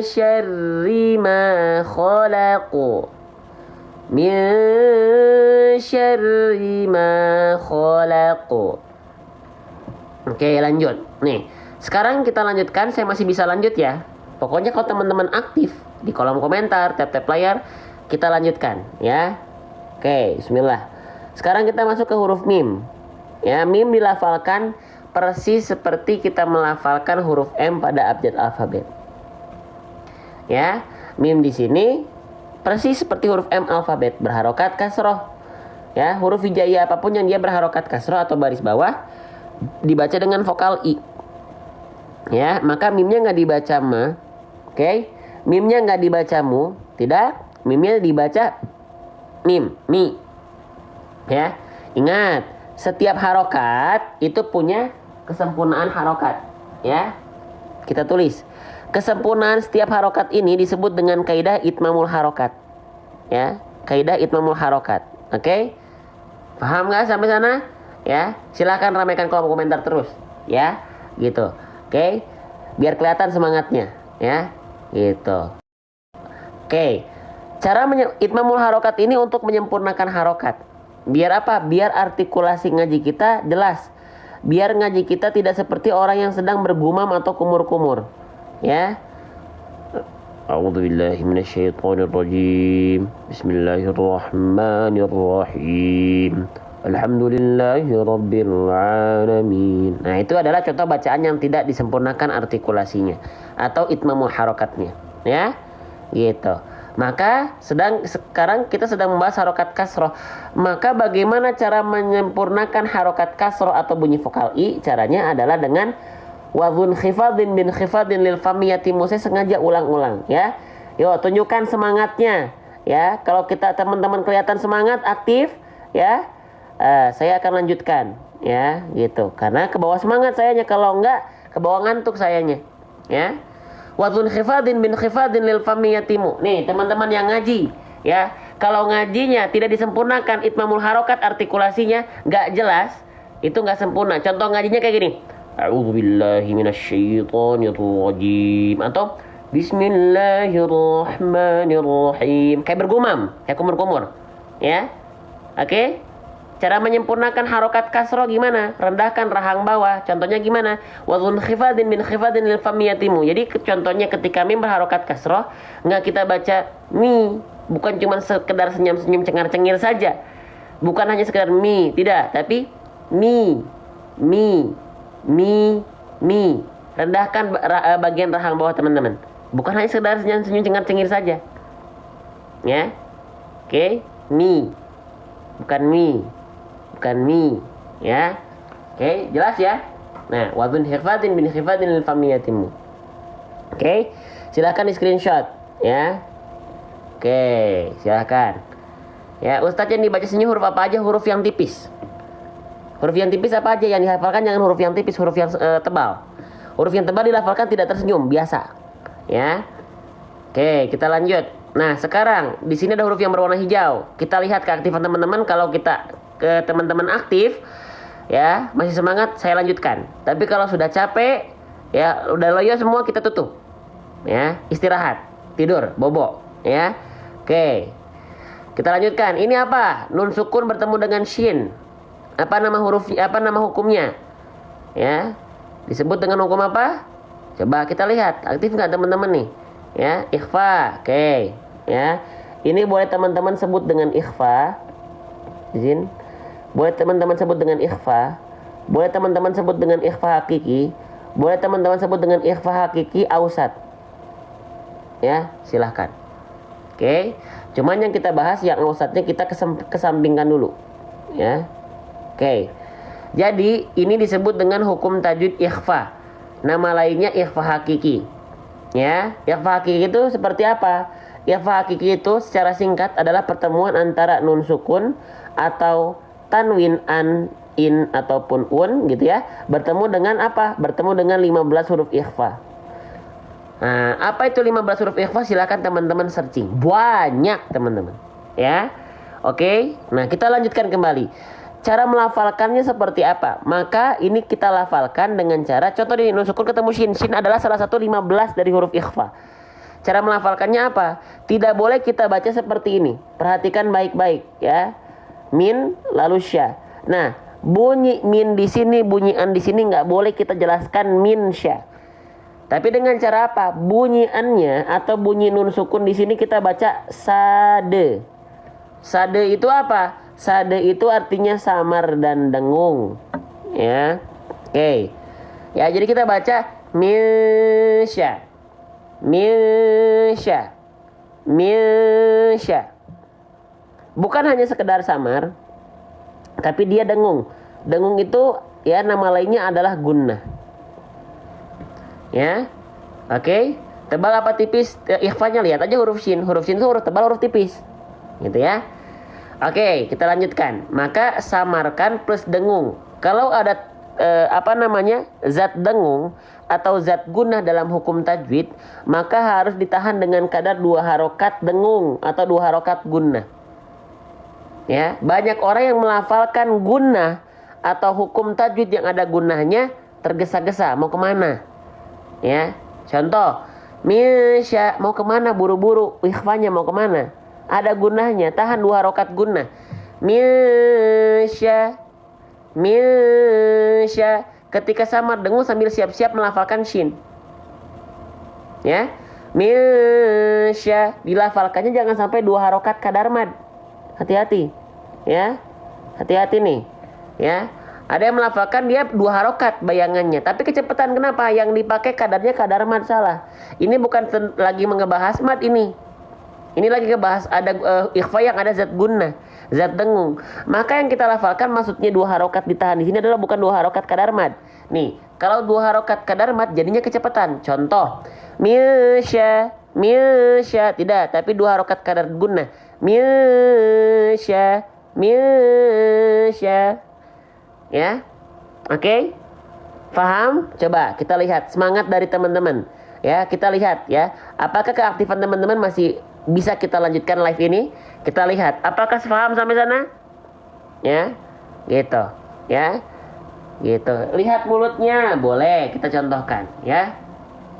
syarri ma khalaq. Min syarri ma khalaq. Oke, lanjut. Nih, sekarang kita lanjutkan. Saya masih bisa lanjut ya. Pokoknya kalau teman-teman aktif di kolom komentar, tap-tap layar, kita lanjutkan ya. Oke, bismillah. Sekarang kita masuk ke huruf mim. Ya, mim dilafalkan persis seperti kita melafalkan huruf M pada abjad alfabet. Ya, mim di sini persis seperti huruf M alfabet, berharokat kasroh. Ya, huruf hijaiyah apapun yang dia berharokat kasroh atau baris bawah dibaca dengan vokal I. Ya, maka mimnya nggak dibaca ma. Oke, mimnya nggak dibaca mu, tidak. Mimnya dibaca mim, mi. Ya, ingat, setiap harokat itu punya kesempurnaan harokat. Ya, kita tulis. Kesempurnaan setiap harokat ini disebut dengan kaidah itmamul harokat. Ya, kaidah itmamul harokat. Oke, paham nggak sampai sana? Ya, silahkan ramaikan kolom komentar terus. Ya, gitu. Oke, biar kelihatan semangatnya. Ya. Gitu. Oke. Cara itmamul harokat ini untuk menyempurnakan harokat. Biar apa? Biar artikulasi ngaji kita jelas. Biar ngaji kita tidak seperti orang yang sedang bergumam atau kumur-kumur. Ya. A'udzubillahi minasyaitonirrajim. Bismillahirrahmanirrahim. Alhamdulillahirabbil alamin. Nah, itu adalah contoh bacaan yang tidak disempurnakan artikulasinya atau itmamul harokatnya, ya. Gitu. Maka sekarang kita sedang membahas harokat kasroh. Maka bagaimana cara menyempurnakan harokat kasroh atau bunyi vokal i? Caranya adalah dengan wazun khifadin bin khifadin lil fami yatimu. Saya sengaja ulang-ulang ya. Yuk tunjukkan semangatnya ya. Kalau kita teman-teman kelihatan semangat aktif ya, saya akan lanjutkan ya gitu. Karena ke bawah semangat sayanya, kalau enggak ke bawah ngantuk sayanya ya. Wadun khifadin bin khifadin lil fami yatimu. Nih teman-teman yang ngaji ya, kalau ngajinya tidak disempurnakan itmamul harokat, artikulasinya nggak jelas, itu nggak sempurna. Contoh ngajinya kayak gini, a'udzubillahi minasyaitonirrajim atau bismillahirrahmanirrahim, kayak bergumam, kayak kumur-kumur ya. Oke. Cara menyempurnakan harokat kasroh gimana? Rendahkan rahang bawah. Contohnya gimana? Wadun khifadin min khifadin lil fami yatimu. Jadi contohnya ketika mim berharokat kasroh, nggak kita baca mi, bukan cuma sekedar senyum-senyum cengar-cengir saja. Bukan hanya sekedar mi, tidak, tapi mi, mi, mi, mi. Rendahkan bagian rahang bawah teman-teman. Bukan hanya sekedar senyum-senyum cengar-cengir saja. Ya. Oke, mi. Bukan mi. Bukan mi ya. Oke, jelas ya. Nah, wadun khifadin bin khifadin lil fami yatimu. Oke, silakan di screenshot ya. Oke, silakan ya. Ustadz yang dibaca senyum huruf apa aja? Huruf yang tipis. Huruf yang tipis apa aja yang dihafalkan? Jangan huruf yang tipis, huruf yang tebal. Huruf yang tebal dilafalkan tidak tersenyum, biasa ya. Oke, kita lanjut. Nah, sekarang di sini ada huruf yang berwarna hijau. Kita lihat keaktifan teman-teman. Kalau kita ke teman-teman aktif ya, masih semangat, saya lanjutkan. Tapi kalau sudah capek ya, udah loyo semua, kita tutup ya, istirahat, tidur, bobo ya. Oke, kita lanjutkan. Ini apa? Nun sukun bertemu dengan shin. Apa nama hukumnya ya? Disebut dengan hukum apa? Coba kita lihat, aktif nggak teman-teman nih ya? Ikhfa. Oke ya, ini boleh teman-teman sebut dengan ikhfa. Izin. Boleh teman-teman sebut dengan ikhfa. Boleh teman-teman sebut dengan ikhfa hakiki. Boleh teman-teman sebut dengan ikhfa hakiki ausat. Ya, silahkan. Oke. Cuman yang kita bahas yang ausatnya kita kesampingkan dulu. Ya. Oke. Jadi ini disebut dengan hukum tajwid ikhfa. Nama lainnya ikhfa hakiki. Ya, ikhfa hakiki itu seperti apa? Ikhfa hakiki itu secara singkat adalah pertemuan antara nun sukun atau tanwin in ataupun un gitu ya, bertemu dengan apa? Bertemu dengan 15 huruf ikhfa. Nah, apa itu 15 huruf ikhfa? Silakan teman-teman searching. Banyak teman-teman. Ya. Oke. Nah, kita lanjutkan kembali. Cara melafalkannya seperti apa? Maka ini kita lafalkan dengan cara, contoh di nun sukun ketemu shin. Shin adalah salah satu 15 dari huruf ikhfa. Cara melafalkannya apa? Tidak boleh kita baca seperti ini. Perhatikan baik-baik ya. Min lalu sya. Nah, bunyi min di sini, bunyi an di sini nggak boleh kita jelaskan min sya. Tapi dengan cara apa? Bunyi annya atau bunyi nun sukun di sini kita baca sade. Sade itu apa? Sade itu artinya samar dan dengung. Ya. Oke. Ya, jadi kita baca min sya. Min sya. Min sya. Bukan hanya sekedar samar, tapi dia dengung. Dengung itu ya nama lainnya adalah gunnah. Ya. Oke. Tebal apa tipis? Ikhfanya lihat aja huruf shin. Huruf shin itu huruf tebal, huruf tipis. Gitu ya. Oke, kita lanjutkan. Maka samarkan plus dengung. Kalau ada zat dengung atau zat gunnah dalam hukum tajwid, maka harus ditahan dengan kadar 2 harokat dengung atau 2 harokat gunnah. Ya, banyak orang yang melafalkan gunnah atau hukum tajwid yang ada gunnahnya tergesa-gesa, mau kemana? Ya, contoh, misya mau kemana buru-buru, ikhfanya mau kemana? Ada gunnahnya, tahan 2 harokat gunnah. Misya, misya. Ketika samar dengung sambil siap-siap melafalkan shin. Ya, misya. Dilafalkannya jangan sampai 2 harokat kadar mad. Hati-hati ya, hati-hati nih ya. Ada yang melafalkan dia 2 harokat bayangannya, tapi kecepatan. Kenapa? Yang dipakai kadarnya kadar mad salah. Ini bukan lagi mengebahas mad ini Ini lagi ngebahas ada ikhfa yang ada zat gunnah, zat dengung. Maka yang kita lafalkan maksudnya 2 harokat ditahan di sini adalah bukan 2 harokat kadar mad. Nih, kalau 2 harokat kadar mad jadinya kecepatan. Contoh, misya, misya, tidak, tapi 2 harokat kadar gunnah. Misya, misya. Ya. Oke? Paham? Coba kita lihat semangat dari teman-teman. Ya, kita lihat ya. Apakah keaktifan teman-teman masih bisa kita lanjutkan live ini? Kita lihat. Apakah paham sampai sana? Ya. Gitu. Ya. Gitu. Lihat mulutnya, boleh kita contohkan, ya.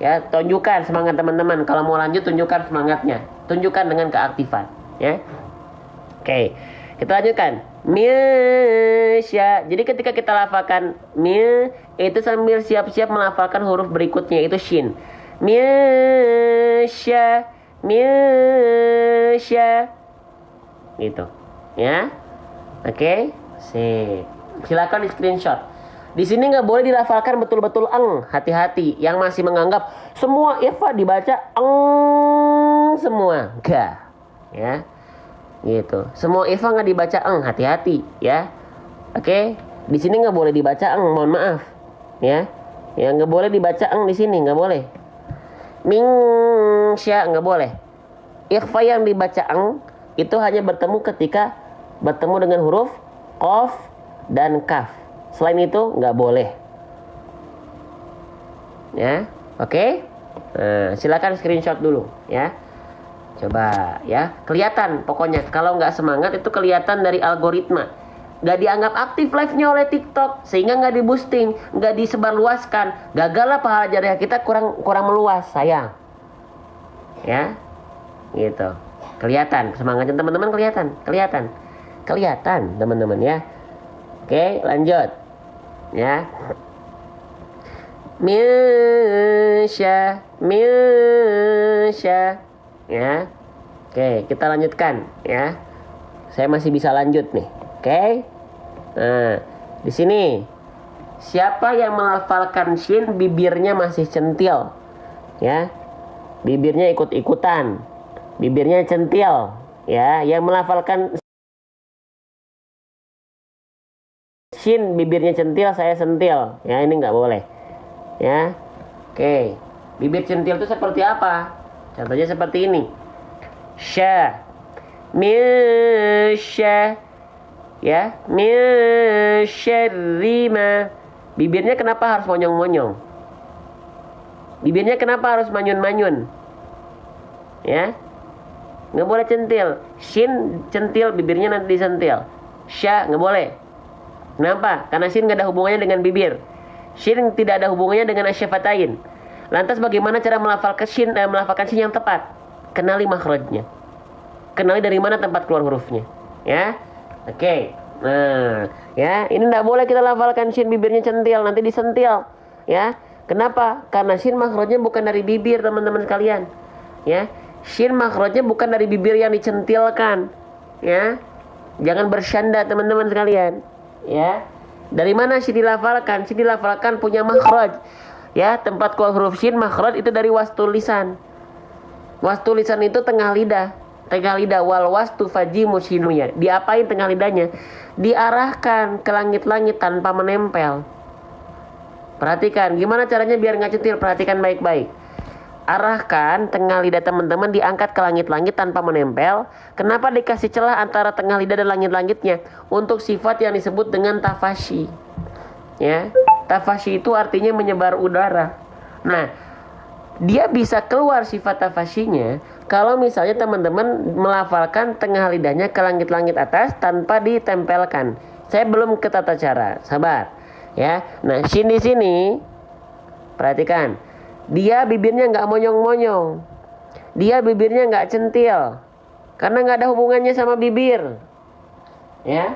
Ya, tunjukkan semangat teman-teman. Kalau mau lanjut tunjukkan semangatnya. Tunjukkan dengan keaktifan, ya. Oke. Kita lanjutkan. Misya. Jadi ketika kita lafalkan mi, itu sambil siap-siap melafalkan huruf berikutnya, itu shin. Misya, misya. Gitu. Ya. Oke. Sip. Silakan di screenshot. Di sini nggak boleh dilafalkan betul-betul eng. Hati-hati. Yang masih menganggap semua ikhfa dibaca eng semua. Enggak. Ya. Gitu. Semua ikhfa nggak dibaca eng. Hati-hati. Ya. Oke. Di sini nggak boleh dibaca eng. Mohon maaf. Ya. Ya nggak boleh dibaca eng di sini. Nggak boleh. Mingsya nggak boleh. Ikhfa yang dibaca eng itu hanya bertemu ketika bertemu dengan huruf qaf dan kaf. Selain itu nggak boleh. Ya, oke. Nah, silakan screenshot dulu, ya. Coba, ya. Kelihatan, pokoknya kalau nggak semangat itu kelihatan dari algoritma. Nggak dianggap aktif live-nya oleh TikTok, sehingga nggak di boosting, nggak disebarluaskan. Gagallah pahala jariah kita kurang meluas, sayang. Ya, gitu. Kelihatan semangatnya teman-teman, kelihatan teman-teman, ya. Oke, lanjut. Ya. Misya, misya. Ya. Oke, kita lanjutkan, ya. Saya masih bisa lanjut nih. Oke. Nah, di sini siapa yang melafalkan shin bibirnya masih centil? Ya. Bibirnya ikut-ikutan. Bibirnya centil, ya. Yang melafalkan shin bibirnya centil, saya sentil, ya. Ini nggak boleh, ya. Oke, bibir centil itu seperti apa? Contohnya seperti ini. Sya, misya, ya, misyarrima. Bibirnya kenapa harus monyong-monyong? Bibirnya kenapa harus manyun-manyun? Ya, nggak boleh centil. Shin centil, bibirnya nanti disentil. Sya nggak boleh. Kenapa? Karena shin nggak ada hubungannya dengan bibir. Shin tidak ada hubungannya dengan asyafatain. Lantas bagaimana cara melafalkan shin yang tepat? Kenali makhrajnya. Kenali dari mana tempat keluar hurufnya. Ya, oke. Nah, ya, ini nggak boleh kita lafalkan shin bibirnya centil, nanti disentil. Ya, kenapa? Karena shin makhrajnya bukan dari bibir, teman-teman sekalian. Ya, shin makhrajnya bukan dari bibir yang dicentilkan. Ya, jangan bersyanda teman-teman sekalian. Ya, dari mana shin dilafalkan? Shin dilafalkan punya makhraj. Ya, tempat keluar huruf shin makhraj itu dari wastul lisan. Wastul lisan itu tengah lidah. Tengah lidah wal wastu fajimu shinuya. Diapain tengah lidahnya? Diarahkan ke langit-langit tanpa menempel. Perhatikan, gimana caranya biar nggak centil? Perhatikan baik-baik. Arahkan tengah lidah teman-teman diangkat ke langit-langit tanpa menempel. Kenapa dikasih celah antara tengah lidah dan langit-langitnya? Untuk sifat yang disebut dengan tafashi. Ya, tafashi itu artinya menyebar udara. Nah, dia bisa keluar sifat tafashinya kalau misalnya teman-teman melafalkan tengah lidahnya ke langit-langit atas tanpa ditempelkan. Saya belum ke tata cara, sabar. Ya, nah shin di sini, perhatikan. Dia bibirnya nggak monyong-monyong. Dia bibirnya nggak centil. Karena nggak ada hubungannya sama bibir. Ya.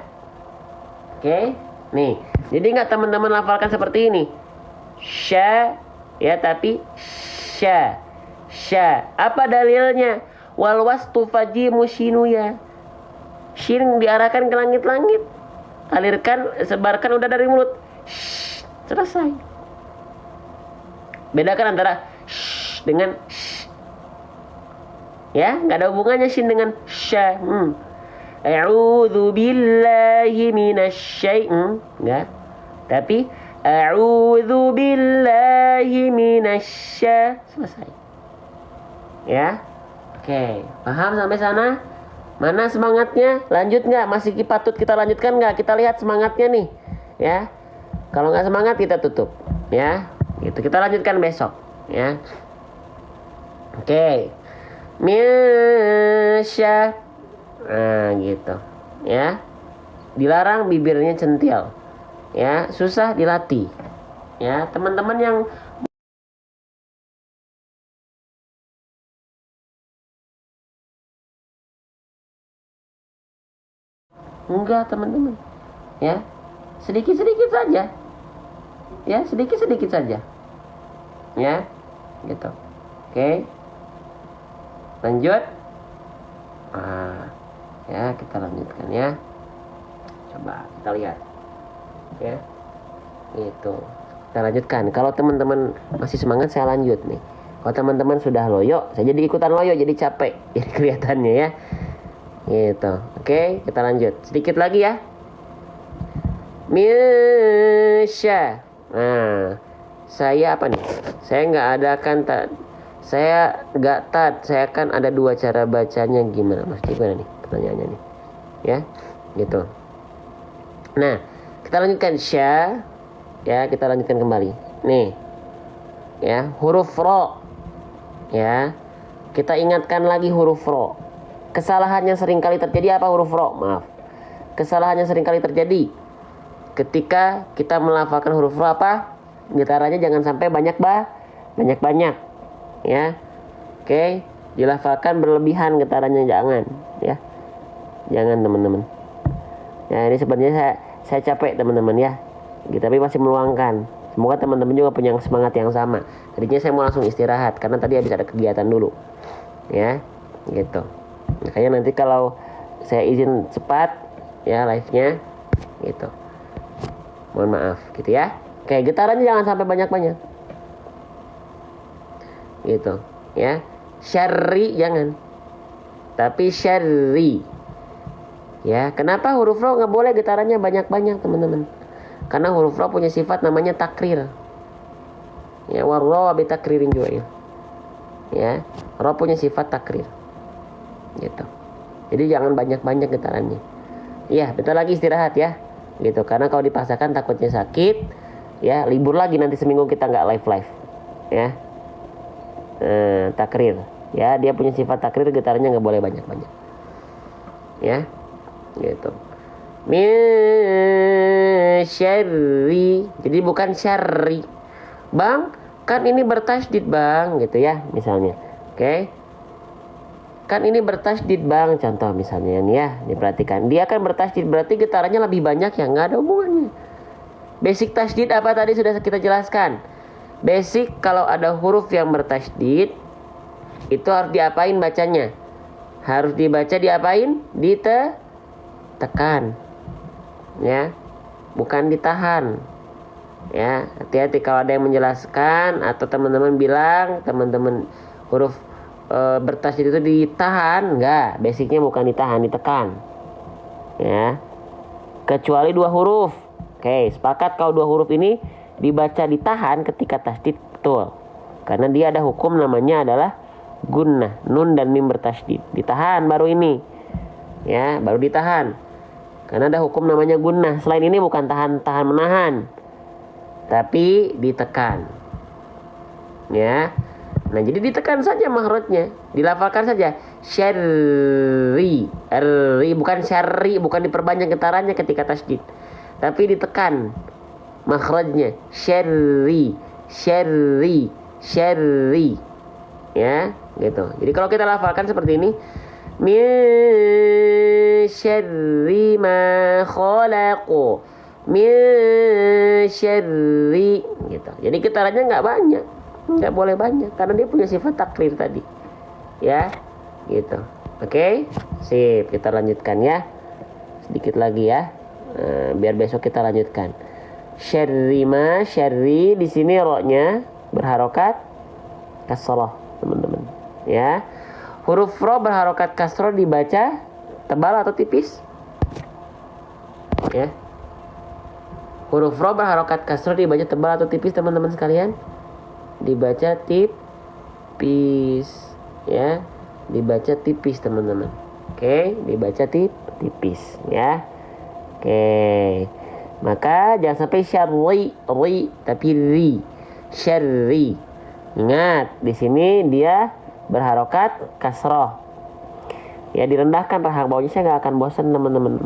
Oke. Nih. Jadi nggak teman-teman lafalkan seperti ini. Sya. Ya, tapi sya. Sya. Apa dalilnya? Wal wastu fajimu shinuya. Shin diarahkan ke langit-langit. Alirkan, sebarkan udah dari mulut. Shh, selesai. Bedakan antara shh dengan shh. Ya, nggak ada hubungannya shin dengan sya. A'udzu billahi minasy enggak. Tapi a'udzu billahi minasy selesai. Ya. Oke, paham sampai sana? Mana semangatnya? Lanjut nggak? Masih patut kita lanjutkan nggak? Kita lihat semangatnya nih. Ya. Kalau nggak semangat kita tutup. Ya. Gitu. Kita lanjutkan besok. Ya. Oke. Misya. Nah, gitu. Ya. Dilarang bibirnya centil. Ya, susah dilatih. Ya, teman-teman yang enggak, teman-teman. Ya. Sedikit-sedikit saja. Ya, sedikit-sedikit saja. Ya. Gitu. Oke. Lanjut. Ya, kita lanjutkan ya. Coba kita lihat. Ya. Itu. Kita lanjutkan. Kalau teman-teman masih semangat, saya lanjut nih. Kalau teman-teman sudah loyo, saya jadi ikutan loyo, jadi capek. Jadi kelihatannya ya. Gitu. Oke, kita lanjut. Sedikit lagi ya. Misya. Nah, saya apa nih? Saya nggak ada kan saya nggak saya kan ada dua cara bacanya, gimana Mas? Gimana nih pertanyaannya nih? Ya, gitu. Nah, kita lanjutkan sya. Ya, kita lanjutkan kembali. Nih. Ya, huruf ro. Ya. Kita ingatkan lagi huruf ro. Kesalahannya sering kali terjadi apa huruf ro? Maaf. Kesalahannya sering kali terjadi ketika kita melafalkan huruf ro apa? Getarannya jangan sampai banyak-banyak. Ya. Oke, dilafalkan berlebihan getarannya, jangan ya. Jangan teman-teman. Ya, ini sebenarnya saya capek teman-teman ya. Gitu, tapi masih meluangkan. Semoga teman-teman juga punya semangat yang sama. Tadinya saya mau langsung istirahat karena tadi habis ada kegiatan dulu. Ya, gitu. Makanya nanti kalau saya izin cepat ya live-nya gitu. Mohon maaf gitu ya. Oke, getarannya jangan sampai banyak-banyak. Gitu ya. Syarri jangan, tapi syarri ya. Kenapa huruf ro nggak boleh getarannya banyak-banyak teman-teman? Karena huruf ro punya sifat namanya takrir ya. Warro abi takririn juga ya. Ro punya sifat takrir gitu. Jadi jangan banyak-banyak getarannya. Iya, bentar lagi istirahat ya gitu. Karena kalau dipaksakan takutnya sakit ya. Libur lagi nanti seminggu kita nggak live ya. Takrir ya, dia punya sifat takrir, getarannya nggak boleh banyak-banyak ya gitu. Min syarri, jadi bukan syarri bang, kan ini bertasydid bang gitu ya misalnya. Oke, kan ini bertasydid bang, contoh misalnya nih ya, diperhatikan dia kan bertasydid, berarti getarannya lebih banyak ya, nggak ada hubungannya. Basic tasydid apa tadi sudah kita jelaskan. Basic kalau ada huruf yang bertasydid itu harus diapain bacanya? Harus dibaca diapain? Ditekan. Ya. Bukan ditahan. Ya, hati-hati kalau ada yang menjelaskan atau teman-teman bilang teman-teman huruf bertasydid itu ditahan, enggak. Basicnya bukan ditahan, ditekan. Ya. Kecuali dua huruf. Oke, sepakat kalau dua huruf ini dibaca ditahan ketika tasydid, betul. Karena dia ada hukum namanya adalah gunnah, nun dan mim bertasydid. Ditahan baru ini. Ya, baru ditahan. Karena ada hukum namanya gunnah. Selain ini bukan tahan menahan. Tapi ditekan. Ya. Nah, jadi ditekan saja makhrajnya, dilafalkan saja syarri. Bukan syarri, bukan diperbanyak getarannya ketika tasydid. Tapi ditekan makhrajnya syarri ya gitu. Jadi kalau kita lafalkan seperti ini, min syarri ma khalaqu, min syarri gitu. Jadi getarannya nggak banyak, nggak boleh banyak karena dia punya sifat takrir tadi ya gitu. Oke, sip, kita lanjutkan ya sedikit lagi ya. Biar besok kita lanjutkan. Syarri ma, syarri di sini ro-nya berharokat kasroh teman-teman ya. Huruf ro berharokat kasro dibaca tebal atau tipis? Ya. Huruf ro berharokat kasro dibaca tebal atau tipis teman-teman sekalian? Dibaca tipis, ya. Dibaca tipis teman-teman. Oke, dibaca tipis, ya. Oke. Maka jangan sampai syarri, tapi ri. Syarri. Ingat, di sini dia berharokat kasroh. Ya, direndahkan rahang bawahnya. Saya nggak akan bosan teman-teman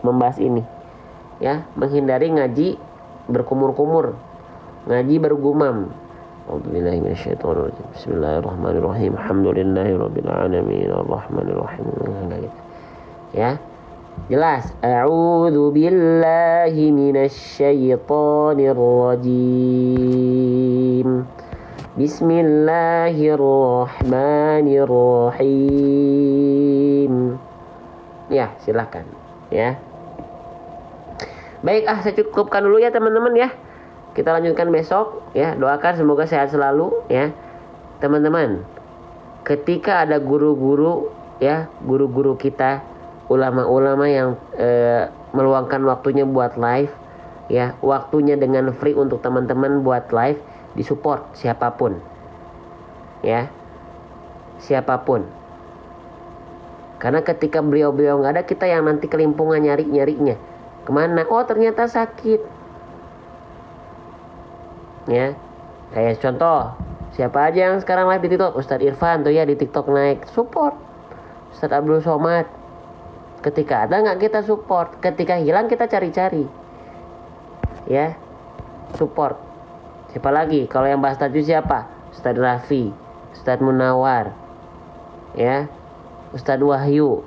membahas ini. Ya, menghindari ngaji berkumur-kumur, ngaji bergumam. Bismillahirrahmanirrahim. Alhamdulillahirabbil alamin arrahmanirrahim. Ya. Jelas. A'udzu billahi minasyaitonir rajim. Bismillahirrahmanirrahim. Ya, silakan ya. Baik, saya cukupkan dulu ya teman-teman ya. Kita lanjutkan besok ya. Doakan semoga sehat selalu ya. Teman-teman, ketika ada guru-guru ya, guru-guru kita, ulama-ulama yang meluangkan waktunya buat live ya, waktunya dengan free untuk teman-teman buat live, disupport siapapun. Ya. Siapapun. Karena ketika beliau-beliau nggak ada, kita yang nanti kelimpungan nyarinya. Kemana? Oh, ternyata sakit. Ya, kayak contoh, siapa aja yang sekarang live di TikTok? Ustadz Irfan tuh ya di TikTok naik, support. Ustadz Abdul Somad. Ketika ada nggak kita support, ketika hilang kita cari-cari. Ya, support. Siapa lagi? Kalau yang bahas tajwid siapa? Ustadz Rafi, Ustadz Munawar, ya, Ustadz Wahyu,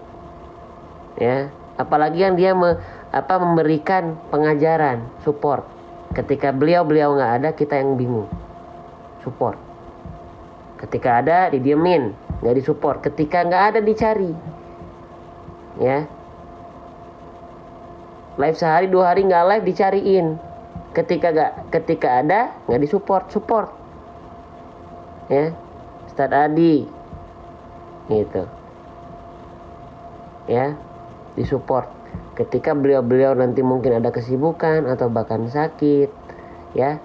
ya. Apalagi yang dia memberikan pengajaran, support. Ketika beliau nggak ada, kita yang bingung, support. Ketika ada, didiemin, nggak disupport. Ketika nggak ada, dicari. Ya. Live sehari 2 hari nggak live, dicariin. Ketika ada, nggak disupport, support. Ya, Ustadz Adi, gitu. Ya, disupport. Ketika beliau nanti mungkin ada kesibukan atau bahkan sakit, ya,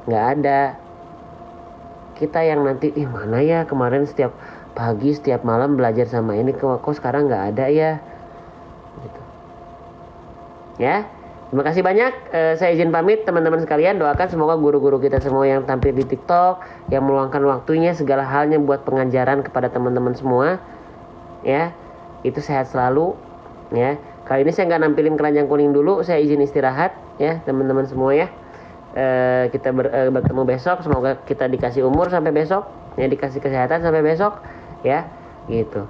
nggak ada, kita yang nanti mana ya kemarin setiap pagi setiap malam belajar sama ini kok sekarang nggak ada ya, gitu. Ya, terima kasih banyak. Saya izin pamit teman-teman sekalian. Doakan semoga guru-guru kita semua yang tampil di TikTok, yang meluangkan waktunya segala halnya buat pengajaran kepada teman-teman semua, ya, itu sehat selalu. Ya, kali ini saya nggak nampilin keranjang kuning dulu, saya izin istirahat ya teman-teman semua ya. Kita bertemu besok, semoga kita dikasih umur sampai besok, ya, dikasih kesehatan sampai besok, ya, gitu.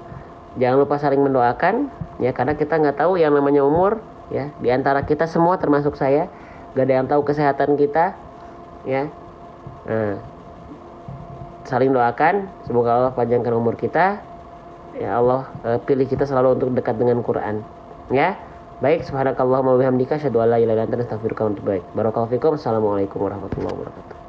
Jangan lupa saling mendoakan, ya, karena kita nggak tahu yang namanya umur, ya. Di antara kita semua termasuk saya, gak ada yang tahu kesehatan kita, ya. Saling doakan, semoga Allah panjangkan umur kita. Ya Allah, pilih kita selalu untuk dekat dengan Quran, ya. Baik, subhanakallahumma wa bihamdika asyhadu an la ilaha illa anta astaghfiruka wa atubu ilaik. Barakallahu fikum. Assalamualaikum warahmatullahi wabarakatuh.